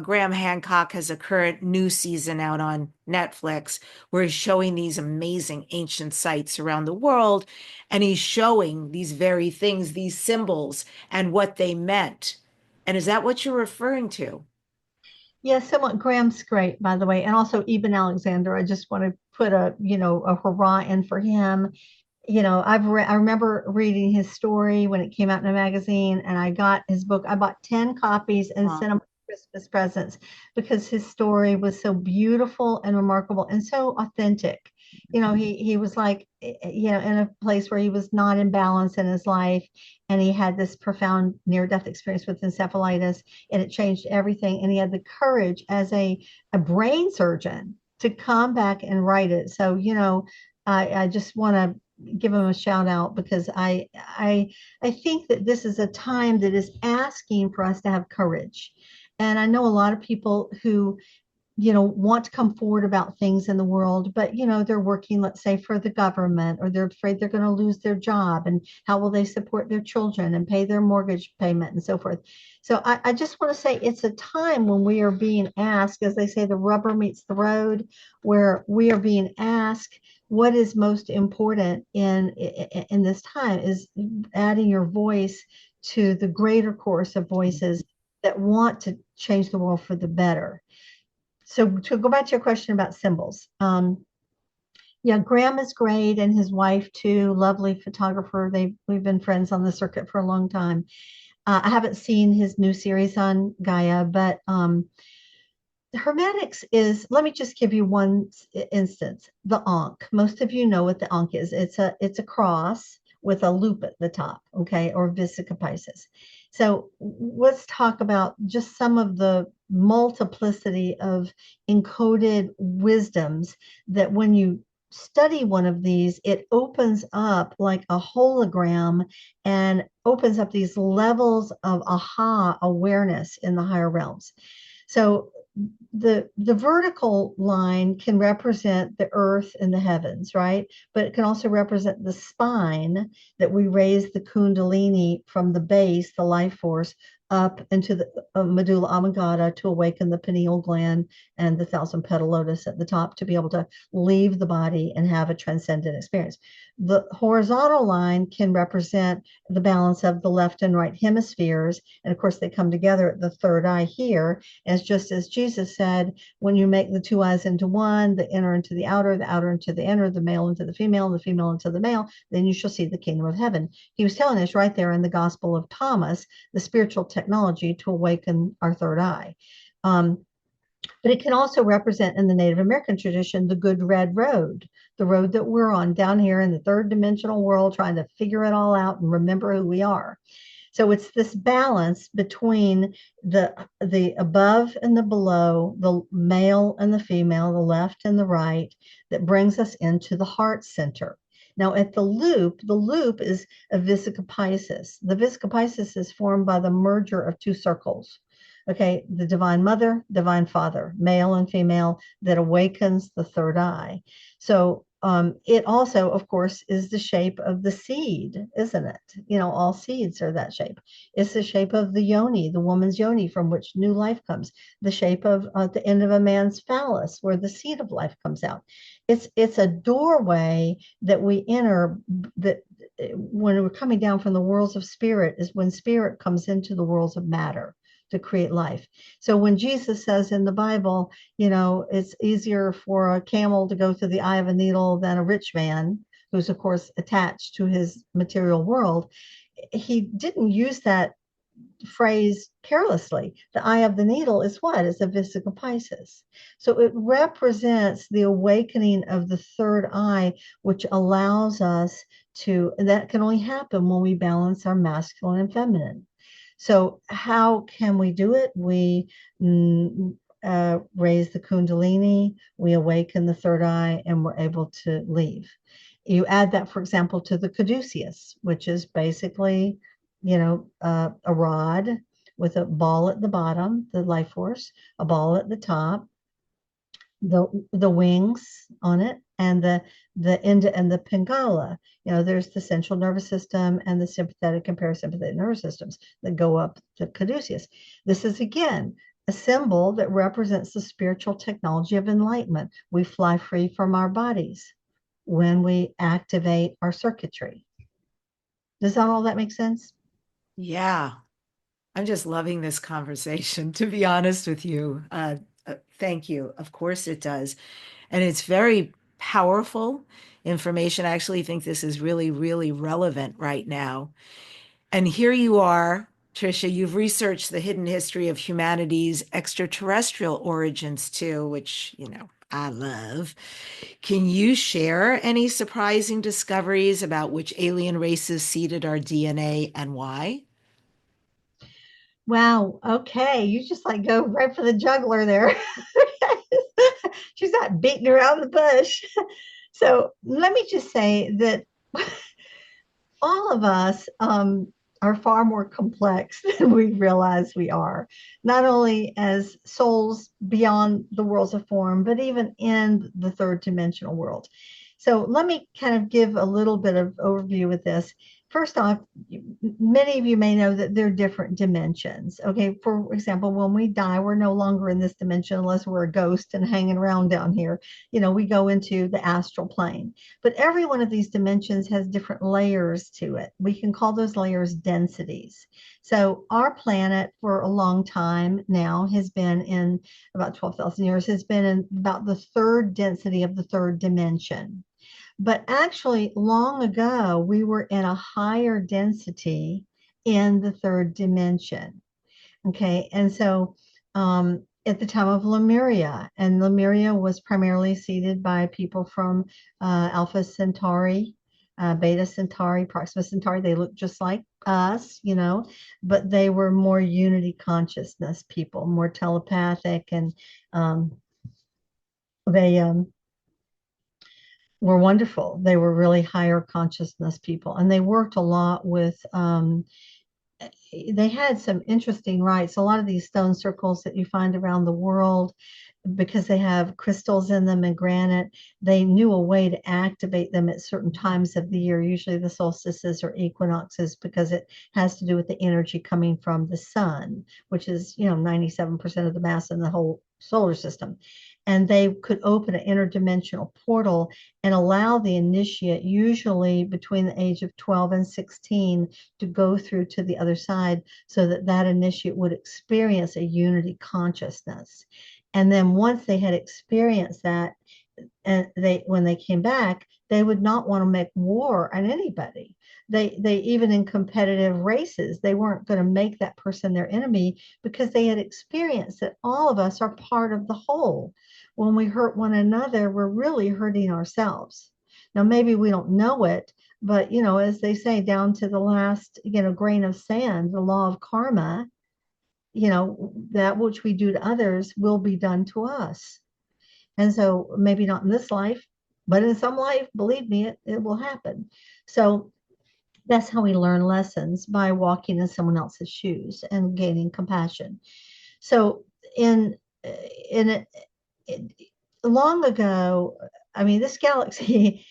S2: Graham Hancock has a current new season out on Netflix where he's showing these amazing ancient sites around the world, and he's showing these very things, these symbols, and what they meant. And is that what you're referring to?
S3: Yes, somewhat. Graham's great, by the way, and also Eben Alexander. I just want to put a hurrah in for him. I remember reading his story when it came out in a magazine, and I got his book. I bought 10 copies and sent him Christmas presents because his story was so beautiful and remarkable and so authentic. He was like, in a place where he was not in balance in his life, and he had this profound near-death experience with encephalitis, and it changed everything. And he had the courage as a brain surgeon to come back and write it. So, I just want to give him a shout out because I think that this is a time that is asking for us to have courage. And I know a lot of people who want to come forward about things in the world, but they're working, let's say, for the government, or they're afraid they're going to lose their job, and how will they support their children and pay their mortgage payment and so forth. So I just want to say it's a time when we are being asked, as they say, the rubber meets the road, where we are being asked what is most important in this time is adding your voice to the greater chorus of voices that want to change the world for the better. So to go back to your question about symbols, yeah, Graham is great, and his wife too, lovely photographer. We've been friends on the circuit for a long time. I haven't seen his new series on Gaia, but Hermetics is, let me just give you one instance. The Ankh. Most of you know what the Ankh is. It's a cross with a loop at the top, okay, or Vesica Pisces. So let's talk about just some of the multiplicity of encoded wisdoms that when you study one of these, it opens up like a hologram and opens up these levels of aha awareness in the higher realms. So the vertical line can represent the earth and the heavens, right? But it can also represent the spine, that we raise the kundalini from the base, the life force, up into the medulla oblongata to awaken the pineal gland and the thousand petal lotus at the top to be able to leave the body and have a transcendent experience. The horizontal line can represent the balance of the left and right hemispheres. And of course, they come together at the third eye here. As just as Jesus said, when you make the two eyes into one, the inner into the outer into the inner, the male into the female, and the female into the male, then you shall see the kingdom of heaven. He was telling us right there in the Gospel of Thomas, the spiritual technology to awaken our third eye. But it can also represent, in the Native American tradition, the good red road, the road that we're on down here in the third dimensional world, trying to figure it all out and remember who we are. So it's this balance between the above and the below, the male and the female, the left and the right, that brings us into the heart center. Now at the loop is a Vesica Pisces. The Vesica Pisces is formed by the merger of two circles. Okay, the Divine Mother, Divine Father, male and female, that awakens the third eye. So it also, of course, is the shape of the seed, isn't it? All seeds are that shape. It's the shape of the yoni, the woman's yoni, from which new life comes. The shape of the end of a man's phallus, where the seed of life comes out. It's a doorway that we enter, that when we're coming down from the worlds of spirit is when spirit comes into the worlds of matter to create life. So when Jesus says in the Bible, it's easier for a camel to go through the eye of a needle than a rich man, who's of course attached to his material world, he didn't use that phrase carelessly. The eye of the needle is what? It's a Vesica Pisces. So it represents the awakening of the third eye, which allows us to, that can only happen when we balance our masculine and feminine. So how can we do it? We raise the Kundalini, we awaken the third eye, and we're able to leave. You add that, for example, to the caduceus, which is basically, a rod with a ball at the bottom, the life force, a ball at the top, the wings on it, and the Inda and the Pingala. There's the central nervous system and the sympathetic and parasympathetic nervous systems that go up the caduceus. This is again a symbol that represents the spiritual technology of enlightenment. We fly free from our bodies when we activate our circuitry. Does all that make sense?
S2: Yeah. I'm just loving this conversation, to be honest with you. Thank you. Of course it does. And it's very powerful information. I actually think this is really, really relevant right now. And here you are, Tricia, you've researched the hidden history of humanity's extraterrestrial origins too, which, I love. Can you share any surprising discoveries about which alien races seeded our DNA and why?
S3: Wow. Okay. You just like go right for the juggler there. She's not beating around the bush. So let me just say that all of us are far more complex than we realize we are, not only as souls beyond the worlds of form, but even in the third dimensional world. So let me kind of give a little bit of overview with this. First off, many of you may know that there are different dimensions. Okay, for example, when we die, we're no longer in this dimension unless we're a ghost and hanging around down here. We go into the astral plane. But every one of these dimensions has different layers to it. We can call those layers densities. So our planet for a long time now has been in about 12,000 years, has been in about the third density of the third dimension. But actually, long ago, we were in a higher density in the third dimension. Okay, and so at the time of Lemuria, and Lemuria was primarily seeded by people from Alpha Centauri, Beta Centauri, Proxima Centauri. They look just like us, but they were more unity consciousness people, more telepathic, and they were wonderful. They were really higher consciousness people, and they worked a lot with they had some interesting rites. A lot of these stone circles that you find around the world, because they have crystals in them and granite, they knew a way to activate them at certain times of the year, usually the solstices or equinoxes, because it has to do with the energy coming from the sun, which is 97% of the mass in the whole solar system. And they could open an interdimensional portal and allow the initiate, usually between the age of 12 and 16, to go through to the other side, so that that initiate would experience a unity consciousness. And then once they had experienced that, and when they came back, they would not want to make war on anybody. They even in competitive races, they weren't going to make that person their enemy, because they had experienced that all of us are part of the whole. When we hurt one another, we're really hurting ourselves. Now, maybe we don't know it, but as they say, down to the last grain of sand, the law of karma, that which we do to others will be done to us. And so maybe not in this life, but in some life, believe me, it will happen. So that's how we learn lessons, by walking in someone else's shoes and gaining compassion. So long ago, this galaxy,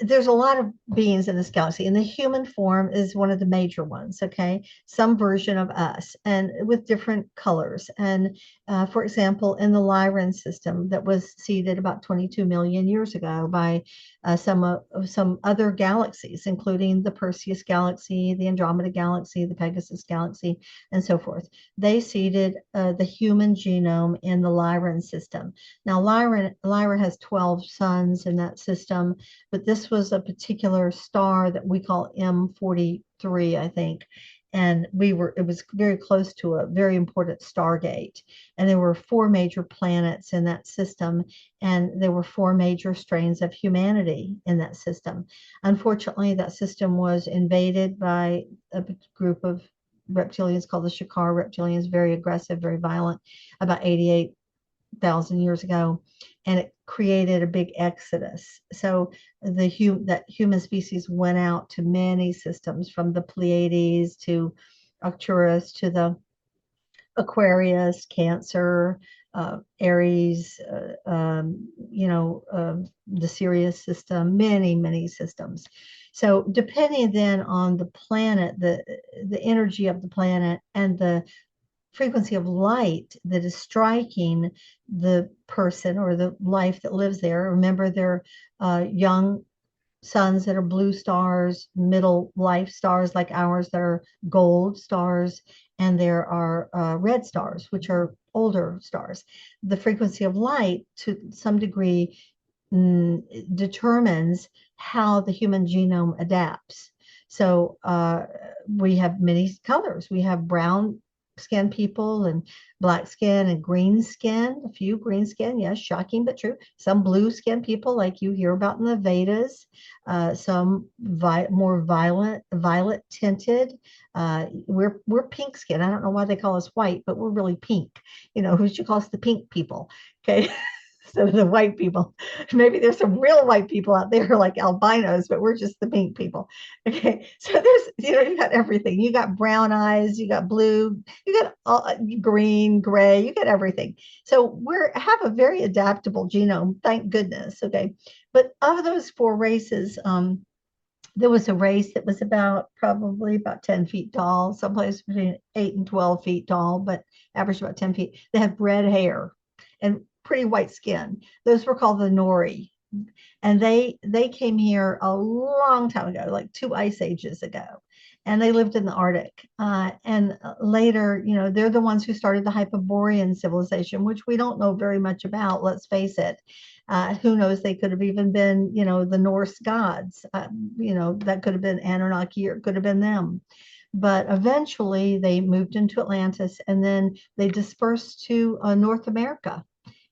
S3: there's a lot of beings in this galaxy, and the human form is one of the major ones. Okay, some version of us, and with different colors. And for example, in the Lyran system that was seeded about 22 million years ago by some other galaxies, including the Perseus galaxy, the Andromeda galaxy, the Pegasus galaxy, and so forth. They seeded the human genome in the Lyran system. Now, Lyra has 12 suns in that system, but this was a particular star that we call M43, I think. And it was very close to a very important stargate. And there were 4 major planets in that system, and there were 4 major strains of humanity in that system. Unfortunately, that system was invaded by a group of reptilians called the Shakar reptilians, very aggressive, very violent, about 88,000 years ago, and it created a big exodus. So that human species went out to many systems, from the Pleiades to Arcturus to the Aquarius, Cancer, Aries, the Sirius system, many systems. So depending then on the planet, the energy of the planet and the frequency of light that is striking the person or the life that lives there. Remember, they're young suns that are blue stars, middle life stars like ours that are gold stars, and there are red stars, which are older stars. The frequency of light, to some degree, determines how the human genome adapts. So we have many colors. We have brown skin people and black skin and green skin, a few green skin, yes, shocking but true. Some blue skin people like you hear about in the Vedas, some more violet tinted. We're pink skin. I don't know why they call us white, but we're really pink. Who should call us the pink people? Okay. Instead of the white people. Maybe there's some real white people out there like albinos, but we're just the pink people. Okay, so there's, you got everything. You got brown eyes, you got blue, you got green, gray, you got everything. So we have a very adaptable genome, thank goodness. Okay, but of those four races, there was a race that was probably about 10 feet tall, someplace between 8 and 12 feet tall, but average about 10 feet. They had red hair and pretty white skin. Those were called the Nori. And they came here a long time ago, like 2 ice ages ago. And they lived in the Arctic. And later, they're the ones who started the Hyperborean civilization, which we don't know very much about, let's face it. Who knows, they could have even been, the Norse gods. That could have been Anunnaki, or it could have been them. But eventually they moved into Atlantis, and then they dispersed to North America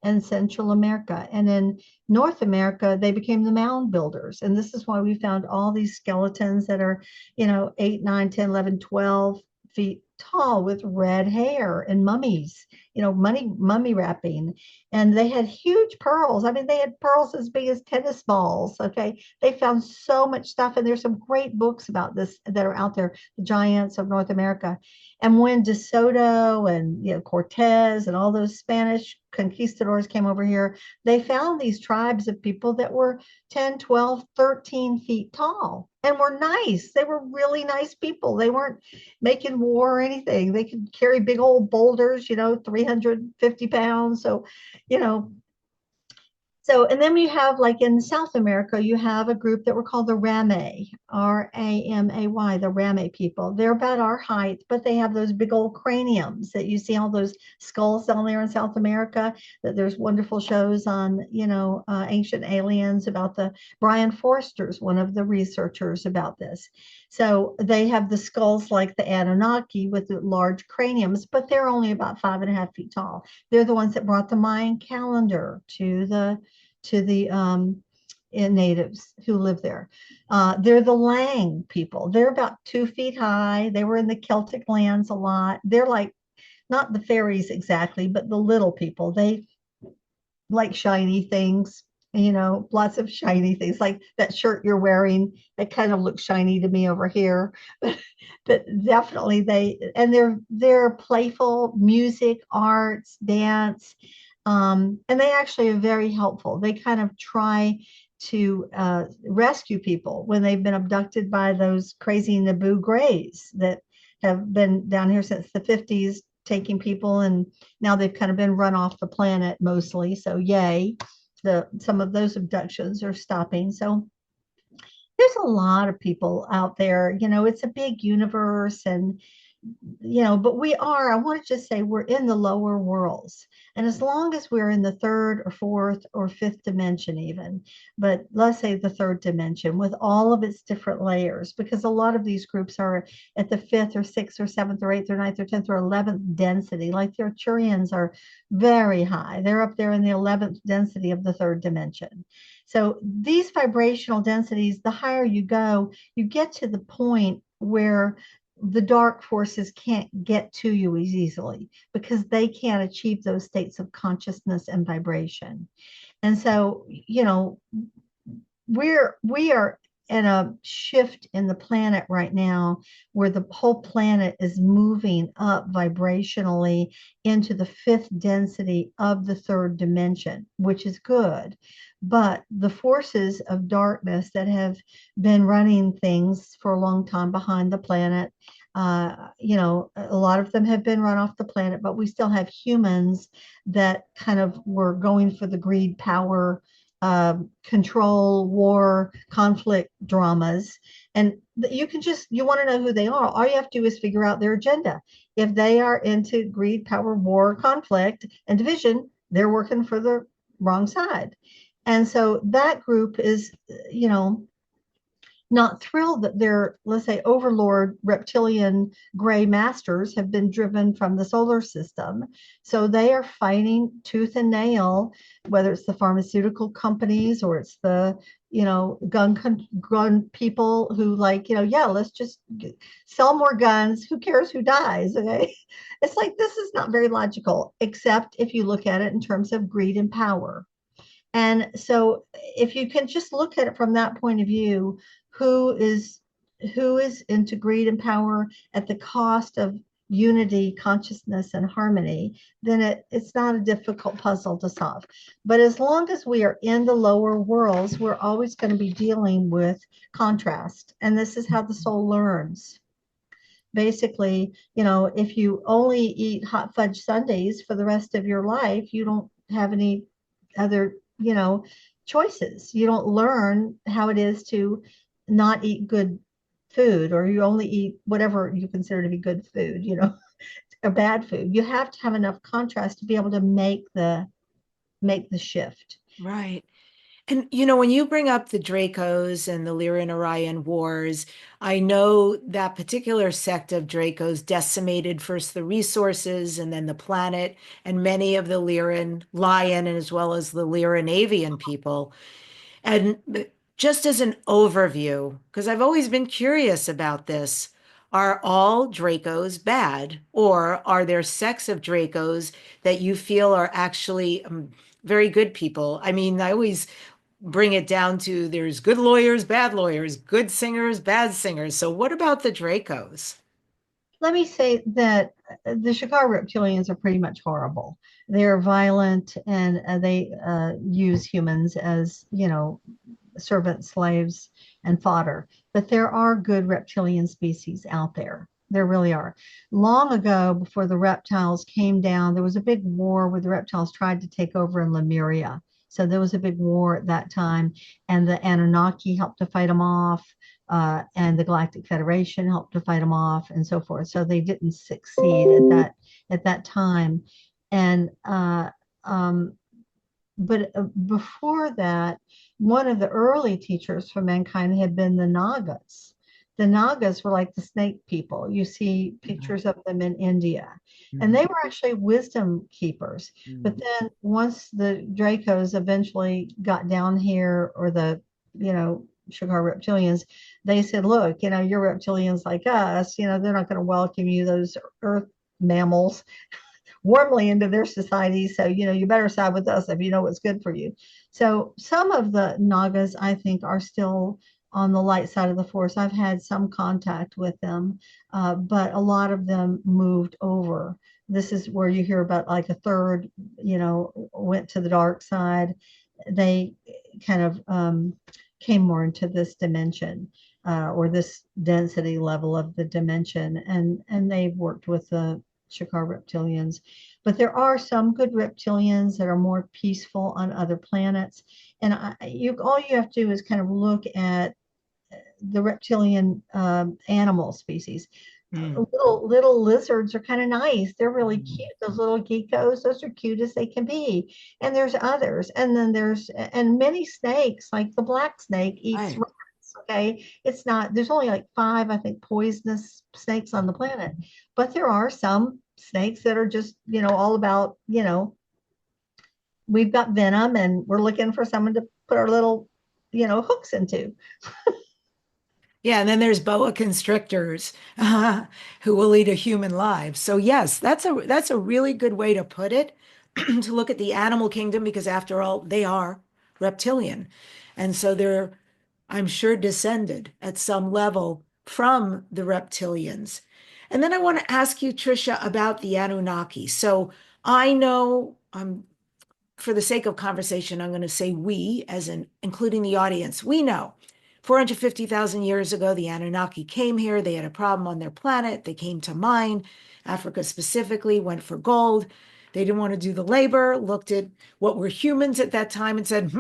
S3: and Central America. And in North America, they became the mound builders. And this is why we found all these skeletons that are, 8, 9, 10, 11, 12 feet tall with red hair and mummies, mummy wrapping. And they had huge pearls. I mean, they had pearls as big as tennis balls. Okay. They found so much stuff. And there's some great books about this that are out there, the giants of North America. And when De Soto and Cortez and all those Spanish conquistadors came over here, they found these tribes of people that were 10, 12, 13 feet tall and were nice. They were really nice people. They weren't making war or anything. They could carry big old boulders, 350 pounds. So, and then we have, like in South America, you have a group that were called the Ramay, Ramay, the Ramay people. They're about our height, but they have those big old craniums that you see, all those skulls down there in South America, that there's wonderful shows on, Ancient Aliens about Brian Forster's one of the researchers about this. So they have the skulls like the Anunnaki with the large craniums, but they're only about 5.5 feet tall. They're the ones that brought the Mayan calendar to the natives who live there. They're the Lang people. They're about 2 feet high. They were in the Celtic lands a lot. They're like, not the fairies exactly, but the little people. They like shiny things, lots of shiny things, like that shirt you're wearing. It kind of looks shiny to me over here, but definitely they're playful, music, arts, dance. And they actually are very helpful. They kind of try to rescue people when they've been abducted by those crazy Naboo Greys that have been down here since the 50s, taking people, and now they've kind of been run off the planet mostly. So yay, some of those abductions are stopping. So there's a lot of people out there. It's a big universe, and but I want to just say we're in the lower worlds. And as long as we're in the 3rd or 4th or 5th dimension even, but let's say the 3rd dimension with all of its different layers, because a lot of these groups are at the 5th or 6th or 7th or 8th or 9th or 10th or 11th density, like the Arcturians are very high. They're up there in the 11th density of the 3rd dimension. So these vibrational densities, the higher you go, you get to the point where the dark forces can't get to you as easily because they can't achieve those states of consciousness and vibration. And so, we are in a shift in the planet right now where the whole planet is moving up vibrationally into the fifth density of the third dimension, which is good. But the forces of darkness that have been running things for a long time behind the planet, a lot of them have been run off the planet, but we still have humans that kind of were going for the greed, power, control, war, conflict dramas. And you want to know who they are. All you have to do is figure out their agenda. If they are into greed, power, war, conflict, and division, they're working for the wrong side. And so that group is, not thrilled that their, let's say, overlord reptilian gray masters have been driven from the solar system. So they are fighting tooth and nail, whether it's the pharmaceutical companies or it's the, gun people who let's just sell more guns. Who cares who dies? Okay. It's like, this is not very logical, except if you look at it in terms of greed and power. And so if you can just look at it from that point of view, who is into greed and power at the cost of unity, consciousness, and harmony, then it's not a difficult puzzle to solve. But as long as we are in the lower worlds, we're always going to be dealing with contrast. And this is how the soul learns. Basically, if you only eat hot fudge sundaes for the rest of your life, you don't have any other choices. You don't learn how it is to not eat good food, or you only eat whatever you consider to be good food, or bad food. You have to have enough contrast to be able to make the shift.
S2: Right. And, when you bring up the Dracos and the Lyran-Orion wars, I know that particular sect of Dracos decimated first the resources and then the planet, and many of the Lyran Lion as well as the Lyran-Avian people. And just as an overview, because I've always been curious about this, are all Dracos bad? Or are there sects of Dracos that you feel are actually very good people? I mean, I always bring it down to there's good lawyers, bad lawyers, good singers, bad singers. So what about the Dracos?
S3: Let me say that the Shikar reptilians are pretty much horrible. They're violent, and they use humans as, servant slaves and fodder. But there are good reptilian species out there. There really are. Long ago, before the reptiles came down, there was a big war where the reptiles tried to take over in Lemuria. So there was a big war at that time, and the Anunnaki helped to fight them off, and the Galactic Federation helped to fight them off, and so forth. So they didn't succeed at that time. And but before that, one of the early teachers for mankind had been the Nagas. The Nagas were like the snake people. You see pictures of them in India. And they were actually wisdom keepers. But then once the Dracos eventually got down here, or the, Shikar reptilians, they said, look, you're reptilians like us, they're not going to welcome you, those earth mammals, warmly into their society. So, you better side with us if you know what's good for you. So some of the Nagas, I think, are still on the light side of the force. I've had some contact with them, but a lot of them moved over. This is where you hear about like a third, went to the dark side. They kind of came more into this dimension, or this density level of the dimension, and they've worked with the Shikar reptilians. But there are some good reptilians that are more peaceful on other planets. And all you have to do is kind of look at the reptilian animal species. Little lizards are kind of nice. They're really cute. Those little geckos, those are cute as they can be. And there's others. And then and many snakes, like the black snake eats rats. Okay. There's only like 5, I think, poisonous snakes on the planet. But there are some snakes that are just, all about, we've got venom and we're looking for someone to put our little, hooks into.
S2: Yeah, and then there's boa constrictors who will eat a human live. So yes, that's a really good way to put it, to look at the animal kingdom, because after all, they are reptilian. And so they're, I'm sure, descended at some level from the reptilians. And then I want to ask you, Tricia, about the Anunnaki. So I know, for the sake of conversation, I'm going to say we, as in including the audience, we know 450,000 years ago, the Anunnaki came here. They had a problem on their planet. They came to mine, Africa specifically, went for gold. They didn't want to do the labor, looked at what were humans at that time and said,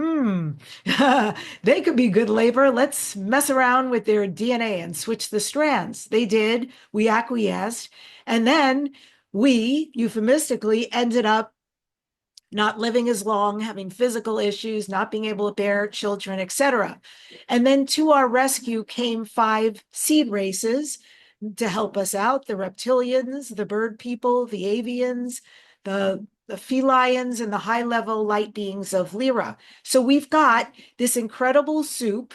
S2: they could be good labor. Let's mess around with their DNA and switch the strands. They did. We acquiesced. And then we, euphemistically, ended up not living as long, having physical issues, not being able to bear children, etc. And then to our rescue came 5 seed races to help us out: the reptilians, the bird people, the avians, the felians, and the high-level light beings of Lyra. So we've got this incredible soup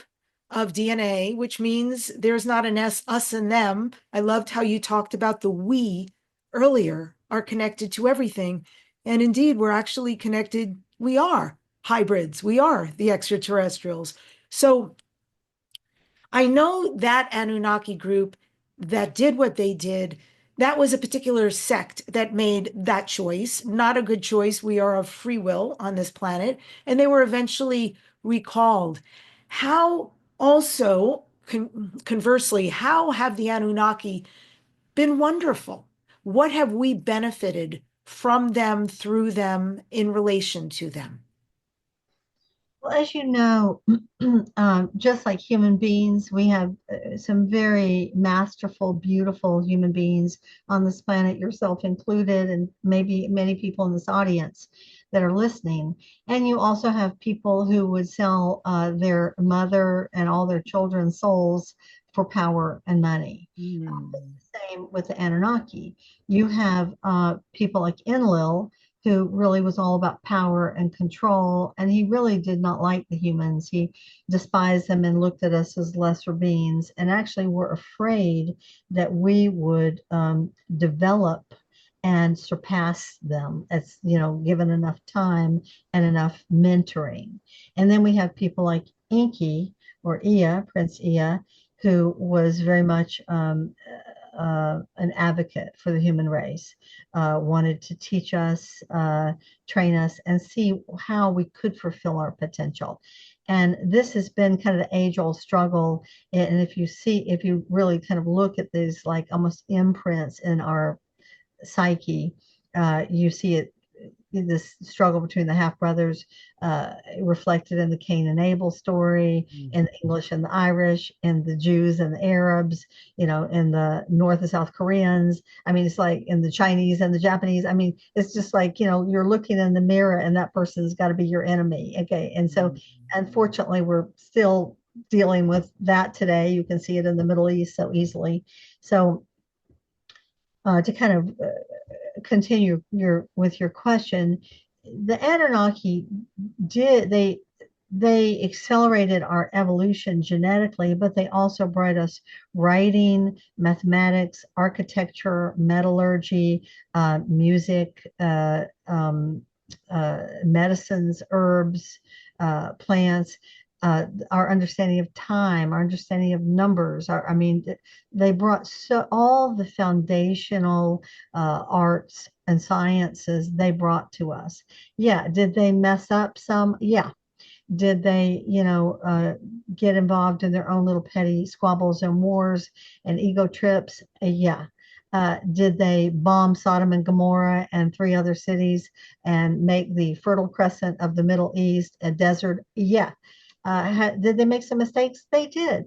S2: of DNA, which means there's not an us and them. I loved how you talked about the we earlier are connected to everything. And indeed, we're actually connected. We are hybrids. We are the extraterrestrials. So I know that Anunnaki group that did what they did, that was a particular sect that made that choice, not a good choice. We are of free will on this planet, and they were eventually recalled. How also, conversely, how have the Anunnaki been wonderful? What have we benefited from them, through them, in relation to them?
S3: Well, as you know, just like human beings, we have some very masterful, beautiful human beings on this planet, yourself included, and maybe many people in this audience that are listening. And you also have people who would sell their mother and all their children's souls for power and money. Same with the Anunnaki. You have people like Enlil, who really was all about power and control. And he really did not like the humans. He despised them and looked at us as lesser beings, and actually were afraid that we would develop and surpass them, as given enough time and enough mentoring. And then we have people like Enki, or Ea, Prince Ea, who was very much an advocate for the human race, wanted to teach us, train us, and see how we could fulfill our potential. And this has been kind of the age-old struggle. And if you really kind of look at these like almost imprints in our psyche, you see it, this struggle between the half brothers, reflected in the Cain and Abel story, in the English and the Irish, and the Jews and the Arabs, in the North and South Koreans. I mean, it's like in the Chinese and the Japanese. I mean, it's just like, you're looking in the mirror and that person's got to be your enemy. Okay. And so, unfortunately, we're still dealing with that today. You can see it in the Middle East so easily. So, to kind of continue with your question, the Anunnaki they accelerated our evolution genetically, but they also brought us writing, mathematics, architecture, metallurgy, music, medicines, herbs, plants. Our understanding of time, our understanding of numbers. They brought all the foundational arts and sciences they brought to us. Yeah. Did they mess up some? Yeah. Did they, get involved in their own little petty squabbles and wars and ego trips? Yeah. Did they bomb Sodom and Gomorrah and 3 other cities and make the Fertile Crescent of the Middle East a desert? Yeah. Did they make some mistakes? They did.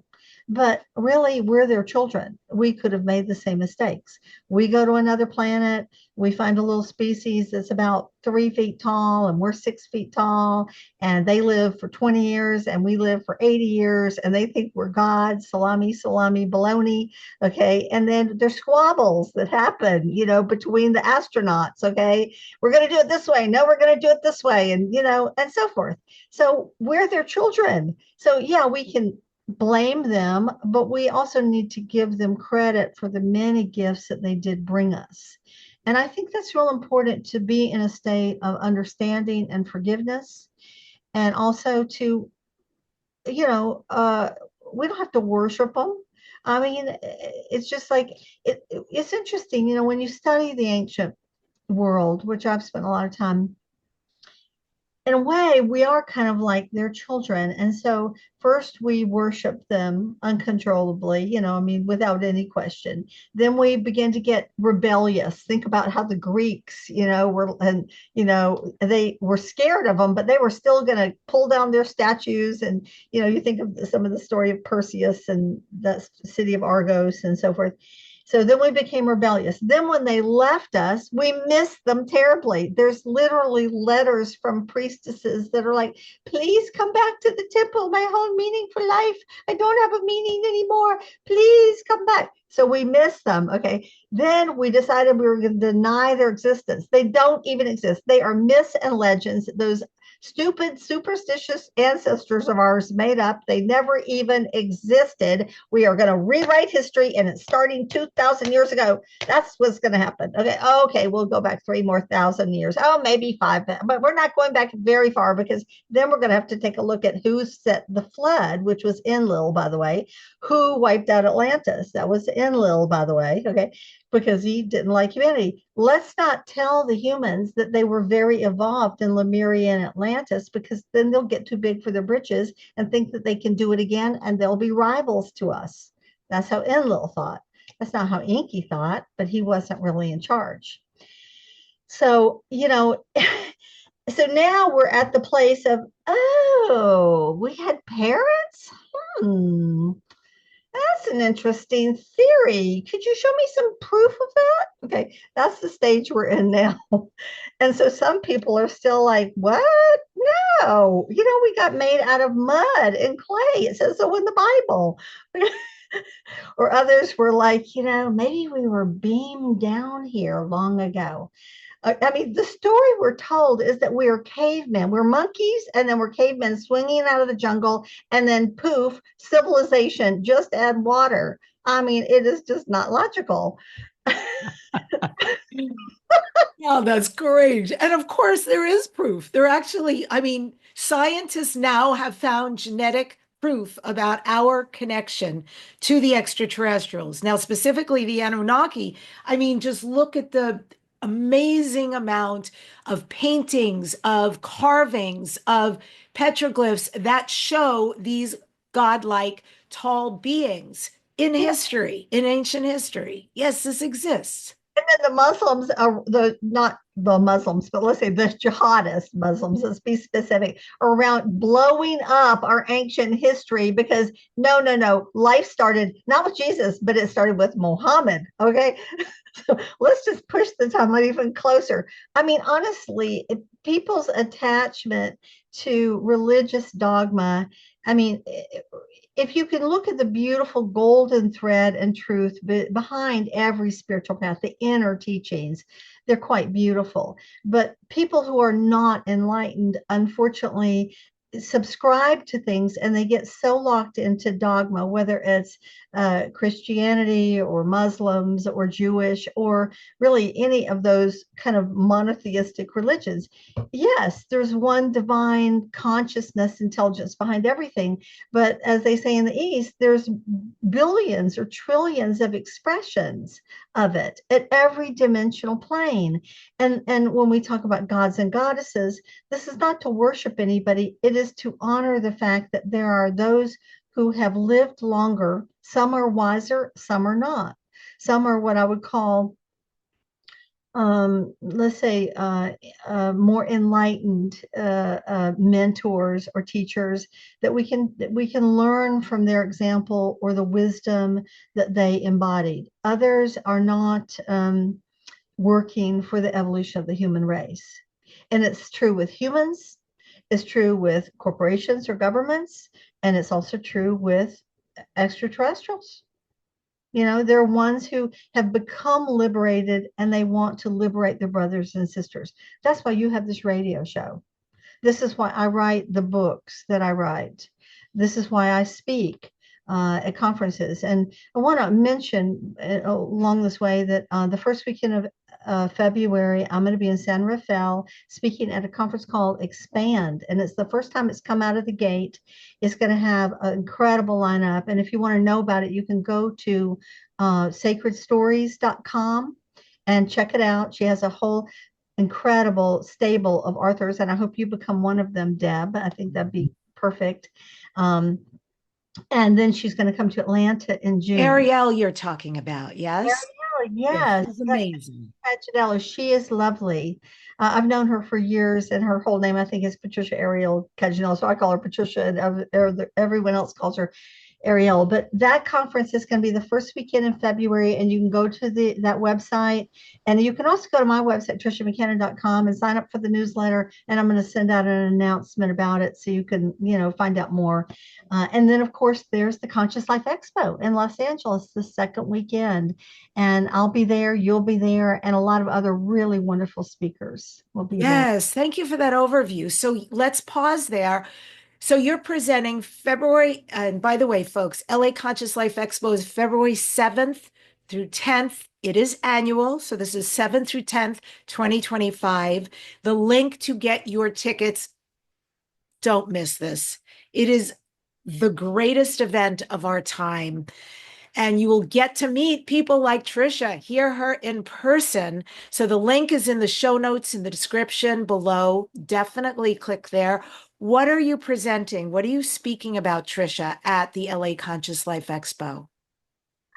S3: But really, we're their children. We could have made the same mistakes. We go to another planet, we find a little species that's about 3 feet tall, and we're 6 feet tall, and they live for 20 years, and we live for 80 years, and they think we're God. Salami, baloney. Okay. And then there's squabbles that happen, between the astronauts. Okay. We're going to do it this way. No, we're going to do it this way. And, and so forth. So we're their children. So yeah, we can blame them, but we also need to give them credit for the many gifts that they did bring us. And I think that's real important, to be in a state of understanding and forgiveness, and also to, we don't have to worship them. I mean, it's just like, it's interesting, when you study the ancient world, which I've spent a lot of time, in a way, we are kind of like their children. And so first we worship them uncontrollably, I mean, without any question. Then we begin to get rebellious. Think about how the Greeks, they were scared of them, but they were still going to pull down their statues. And, you think of some of the story of Perseus and the city of Argos and so forth. So then we became rebellious. Then when they left us, we missed them terribly. There's literally letters from priestesses that are like, please come back to the temple, my whole meaning for life. I don't have a meaning anymore. Please come back. So we missed them. Okay. Then we decided we were going to deny their existence. They don't even exist. They are myths and legends. Those stupid, superstitious ancestors of ours made up. They never even existed. We are going to rewrite history, and it's starting 2,000 years ago. That's what's going to happen. Okay, we'll go back 3,000 more years. Oh, maybe 5, but we're not going back very far, because then we're going to have to take a look at who set the flood, which was Enlil, by the way. Who wiped out Atlantis? That was Enlil, by the way. Okay, because he didn't like humanity. Let's not tell the humans that they were very evolved in Lemuria and Atlantis, because then they'll get too big for their britches and think that they can do it again, and they'll be rivals to us. That's how Enlil thought. That's not how Enki thought, but he wasn't really in charge. So, so now we're at the place of, oh, we had parents? That's an interesting theory. Could you show me some proof of that? Okay, that's the stage we're in now. And so some people are still like, what? No, we got made out of mud and clay. It says so in the Bible. Or others were like, maybe we were beamed down here long ago. I mean, the story we're told is that we are cavemen. We're monkeys, and then we're cavemen swinging out of the jungle, and then poof, civilization, just add water. I mean, it is just not logical.
S2: Oh, that's great. And of course, there is proof. Scientists now have found genetic proof about our connection to the extraterrestrials. Now, specifically the Anunnaki. Just look at the amazing amount of paintings, of carvings, of petroglyphs that show these godlike tall beings in history, in ancient history. Yes, this exists.
S3: And then the Muslims are not the Muslims, but let's say the jihadist Muslims, let's be specific, are around blowing up our ancient history, because no, life started not with Jesus, but it started with Muhammad. Okay. So let's just push the timeline even closer. Honestly, people's attachment to religious dogma, if you can look at the beautiful golden thread and truth behind every spiritual path, the inner teachings, they're quite beautiful. But people who are not enlightened, unfortunately, subscribe to things, and they get so locked into dogma, whether it's Christianity or Muslims or Jewish or really any of those kind of monotheistic religions. Yes, there's one divine consciousness, intelligence behind everything, but as they say in the East, there's billions or trillions of expressions of it at every dimensional plane. And when we talk about gods and goddesses, this is not to worship anybody. It is to honor the fact that there are those who have lived longer. Some are wiser, some are not. Some are what I would call, let's say, more enlightened mentors or teachers that we can learn from their example or the wisdom that they embodied. Others are not working for the evolution of the human race. And it's true with humans, it's true with corporations or governments, and it's also true with extraterrestrials. They're ones who have become liberated, and they want to liberate their brothers and sisters. That's why you have this radio show. This is why I write the books that I write. This is why I speak. at conferences. And I want to mention along this way that the first weekend of February, I'm going to be in San Rafael speaking at a conference called Expand. And it's the first time it's come out of the gate. It's going to have an incredible lineup. And if you want to know about it, you can go to sacredstories.com and check it out. She has a whole incredible stable of authors, and I hope you become one of them, Deb. I think that'd be perfect. And then she's going to come to Atlanta in June.
S2: Ariel, you're talking about, yes?
S3: Ariel, yes.
S2: She's amazing.
S3: Janella, she is lovely. I've known her for years, and her whole name, I think, is Patricia Ariel Cajanella. So I call her Patricia, and everyone else calls her Ariel. But that conference is going to be the first weekend in February, and you can go to that website. And you can also go to my website, TRICIAMcCANNON.com, and sign up for the newsletter. And I'm going to send out an announcement about it so you can, find out more. And then, of course, there's the Conscious Life Expo in Los Angeles the second weekend. And I'll be there, you'll be there, and a lot of other really wonderful speakers will be there.
S2: Yes, thank you for that overview. So let's pause there. So you're presenting February, and by the way, folks, LA Conscious Life Expo is February 7th through 10th. It is annual, so this is 7th through 10th, 2025. The link to get your tickets, don't miss this. It is the greatest event of our time. And you will get to meet people like Tricia, hear her in person. So the link is in the show notes in the description below. Definitely click there. What are you presenting? What are you speaking about, Tricia, at the LA Conscious Life Expo?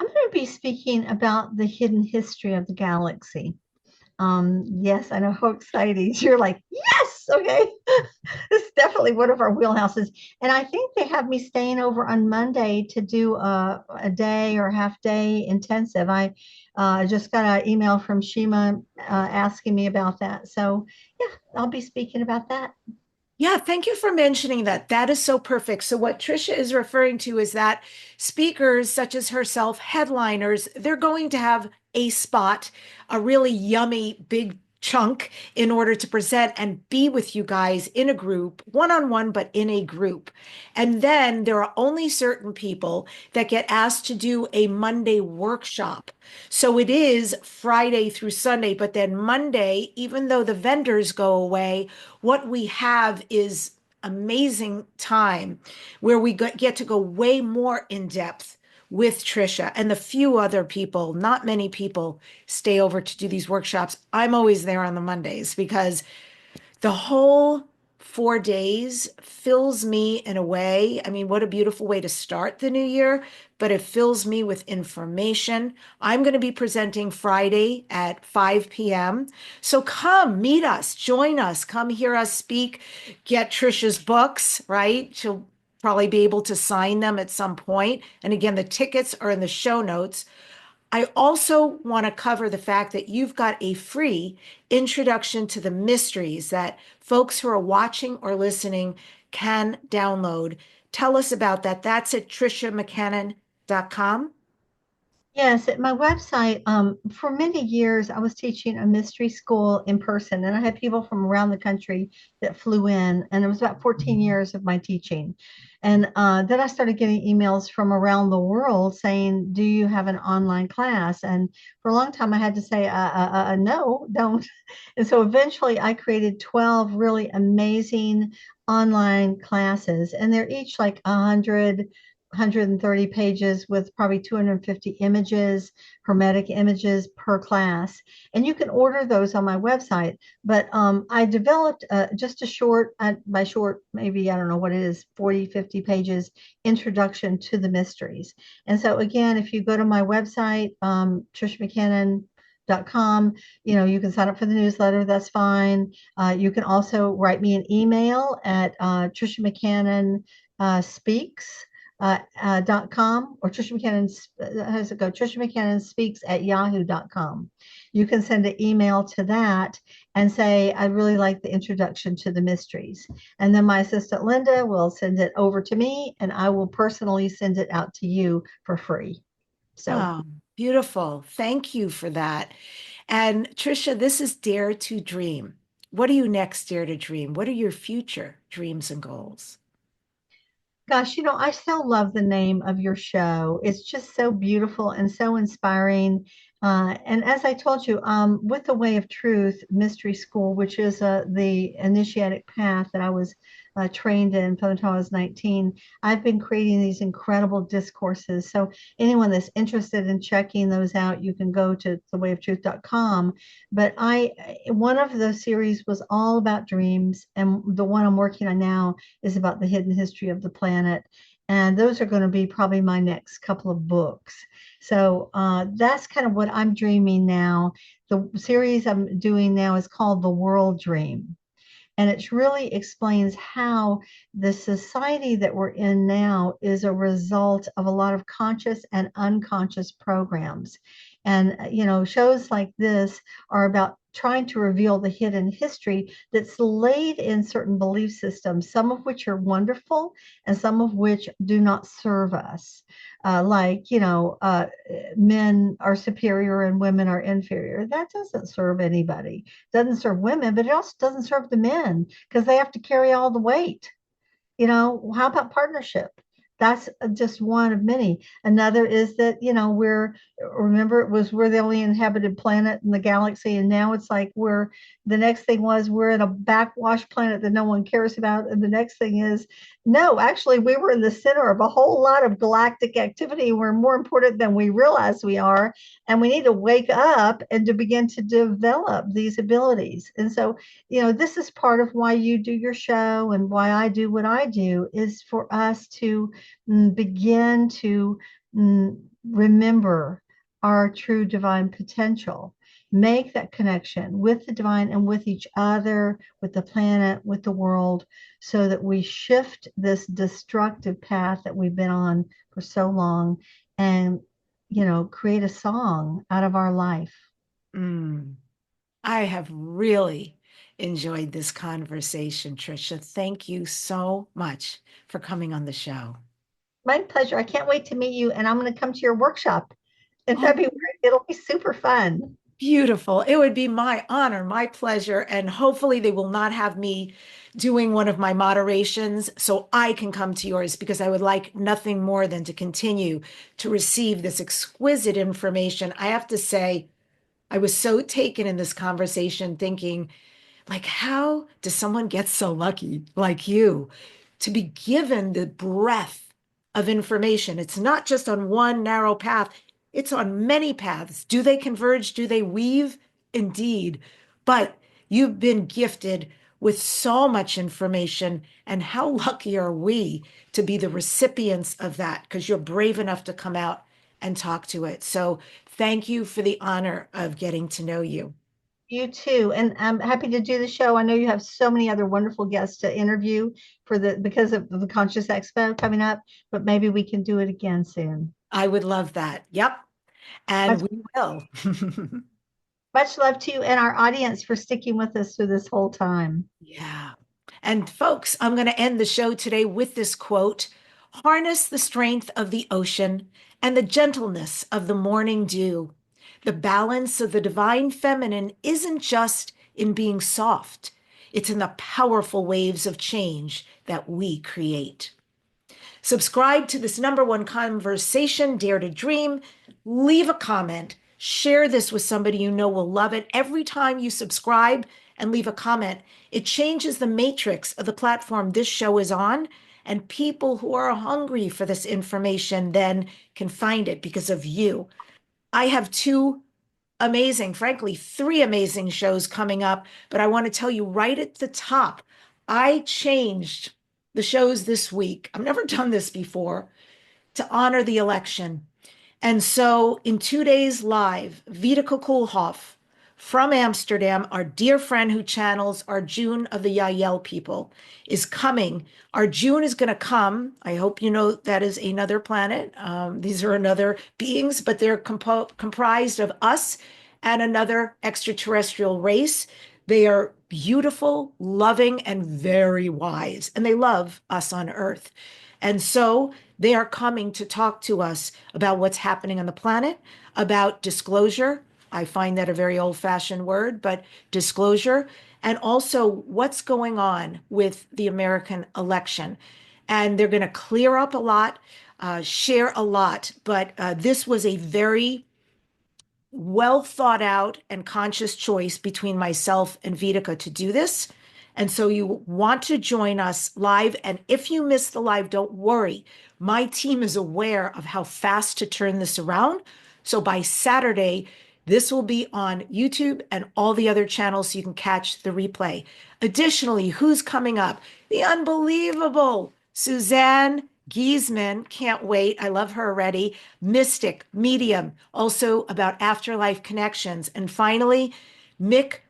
S3: I'm going to be speaking about the hidden history of the galaxy. Yes, I know how exciting. You're like, yes, okay. This is definitely one of our wheelhouses. And I think they have me staying over on Monday to do a day or half day intensive. I just got an email from Shima asking me about that. So yeah, I'll be speaking about that.
S2: Yeah, thank you for mentioning that. That is so perfect. So what Tricia is referring to is that speakers such as herself, headliners, they're going to have a spot, a really yummy big chunk in order to present and be with you guys in a group, one-on-one, but in a group. And then there are only certain people that get asked to do a Monday workshop. So it is Friday through Sunday, but then Monday, even though the vendors go away, what we have is amazing time where we get to go way more in depth with Tricia and the few other people. Not many people stay over to do these workshops. I'm always there on the Mondays because the whole 4 days fills me in a way. I mean, what a beautiful way to start the new year, but it fills me with information. I'm going to be presenting Friday at 5 p.m. So come meet us, join us, come hear us speak, get Tricia's books, right? She'll probably be able to sign them at some point. And again, the tickets are in the show notes. I also want to cover the fact that you've got a free introduction to the mysteries that folks who are watching or listening can download. Tell us about that. That's at TRICIAMcCANNON.com.
S3: Yes, at my website, for many years, I was teaching a mystery school in person, and I had people from around the country that flew in, and it was about 14 years of my teaching. And then I started getting emails from around the world saying, do you have an online class? And for a long time, I had to say, no, don't. And so eventually I created 12 really amazing online classes, and they're each like 130 pages with probably 250 images, hermetic images per class. And you can order those on my website. But I developed just a short, by short, maybe, I don't know what it is, 40, 50 pages introduction to the mysteries. And so again, if you go to my website, TRICIAMcCANNON.com, you can sign up for the newsletter. That's fine. You can also write me an email at TRICIA Speaks .com, or Tricia McCannon, how does it go? Tricia McCannon speaks at yahoo.com. You can send an email to that and say, I really like the introduction to the mysteries. And then my assistant Linda will send it over to me, and I will personally send it out to you for free. So
S2: Oh, beautiful. Thank you for that. And Tricia, this is Dare to Dream. What are you next, Dare to Dream? What are your future dreams and goals?
S3: Gosh, I so love the name of your show. It's just so beautiful and so inspiring. And as I told you, with the Way of Truth Mystery School, which is the initiatic path that I was trained in from the time I was 19, I've been creating these incredible discourses. So anyone that's interested in checking those out, you can go to thewayoftruth.com. But one of the series was all about dreams, and the one I'm working on now is about the hidden history of the planet. And those are going to be probably my next couple of books. So that's kind of what I'm dreaming now. The series I'm doing now is called The World Dream. And it really explains how the society that we're in now is a result of a lot of conscious and unconscious programs. And, shows like this are about trying to reveal the hidden history that's laid in certain belief systems, some of which are wonderful and some of which do not serve us. Men are superior and women are inferior. That doesn't serve anybody. Doesn't serve women, but it also doesn't serve the men because they have to carry all the weight. How about partnership? That's just one of many. Another is that, we're the only inhabited planet in the galaxy. And now it's like the next thing was we're in a backwash planet that no one cares about. And the next thing is, no, actually, we were in the center of a whole lot of galactic activity. We're more important than we realize we are. And we need to wake up and to begin to develop these abilities. And so, this is part of why you do your show and why I do what I do, is for us to begin to remember our true divine potential, make that connection with the divine and with each other, with the planet, with the world, so that we shift this destructive path that we've been on for so long and, create a song out of our life.
S2: I have really enjoyed this conversation, Tricia. Thank you so much for coming on the show.
S3: My pleasure. I can't wait to meet you, and I'm going to come to your workshop in February. It'll be super fun.
S2: Beautiful. It would be my honor, my pleasure. And hopefully they will not have me doing one of my moderations so I can come to yours, because I would like nothing more than to continue to receive this exquisite information. I have to say, I was so taken in this conversation thinking, like, how does someone get so lucky like you to be given the breadth of information? It's not just on one narrow path. It's on many paths. Do they converge? Do they weave? Indeed. But you've been gifted with so much information, and how lucky are we to be the recipients of that, because you're brave enough to come out and talk to it. So thank you for the honor of getting to know you.
S3: You too. And I'm happy to do the show. I know you have so many other wonderful guests to interview because of the Conscious Expo coming up, but maybe we can do it again soon.
S2: I would love that. Yep. And we will.
S3: Much love to you and our audience for sticking with us through this whole time.
S2: Yeah. And folks, I'm going to end the show today with this quote: harness the strength of the ocean and the gentleness of the morning dew. The balance of the divine feminine isn't just in being soft. It's in the powerful waves of change that we create. Subscribe to this #1 conversation, Dare to Dream. Leave a comment. Share this with somebody you know will love it. Every time you subscribe and leave a comment, it changes the matrix of the platform this show is on, and people who are hungry for this information then can find it because of you. I have frankly, 3 amazing shows coming up, but I want to tell you right at the top, I changed the shows this week. I've never done this before, to honor the election. And so in 2 days live, Vita Kokulhoff from Amsterdam, our dear friend who channels our June of the Yael people, is coming. Our June is going to come. I hope you know that is another planet. These are another beings, but they're comprised of us and another extraterrestrial race. They are beautiful, loving, and very wise, and they love us on Earth. And so they are coming to talk to us about what's happening on the planet, about disclosure. I find that a very old-fashioned word, but disclosure, and also what's going on with the American election. and they're going to clear up a lot, share a lot. But this was a very well thought out and conscious choice between myself and Vidika to do this. And so you want to join us live. And if you miss the live, don't worry. My team is aware of how fast to turn this around. So by Saturday, this will be on YouTube and all the other channels so you can catch the replay. Additionally, who's coming up? The unbelievable Suzanne Giesman, can't wait. I love her already. Mystic, medium, also about afterlife connections. And finally, Mike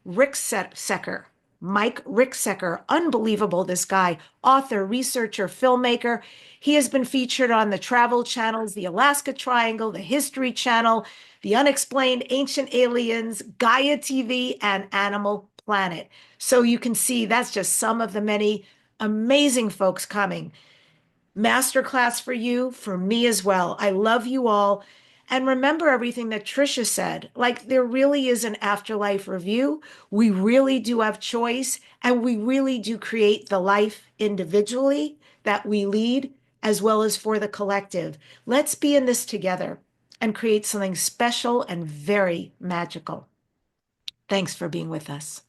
S2: Ricksecker. Mike Ricksecker, unbelievable, this guy, author, researcher, filmmaker. He has been featured on the Travel Channels, the Alaska Triangle, the History Channel, the Unexplained, Ancient Aliens, Gaia TV, and Animal Planet. So you can see that's just some of the many amazing folks coming. Masterclass for you, for me as well. I love you all. And remember everything that Tricia said. Like, there really is an afterlife review. We really do have choice, and we really do create the life individually that we lead, as well as for the collective. Let's be in this together and create something special and very magical. Thanks for being with us.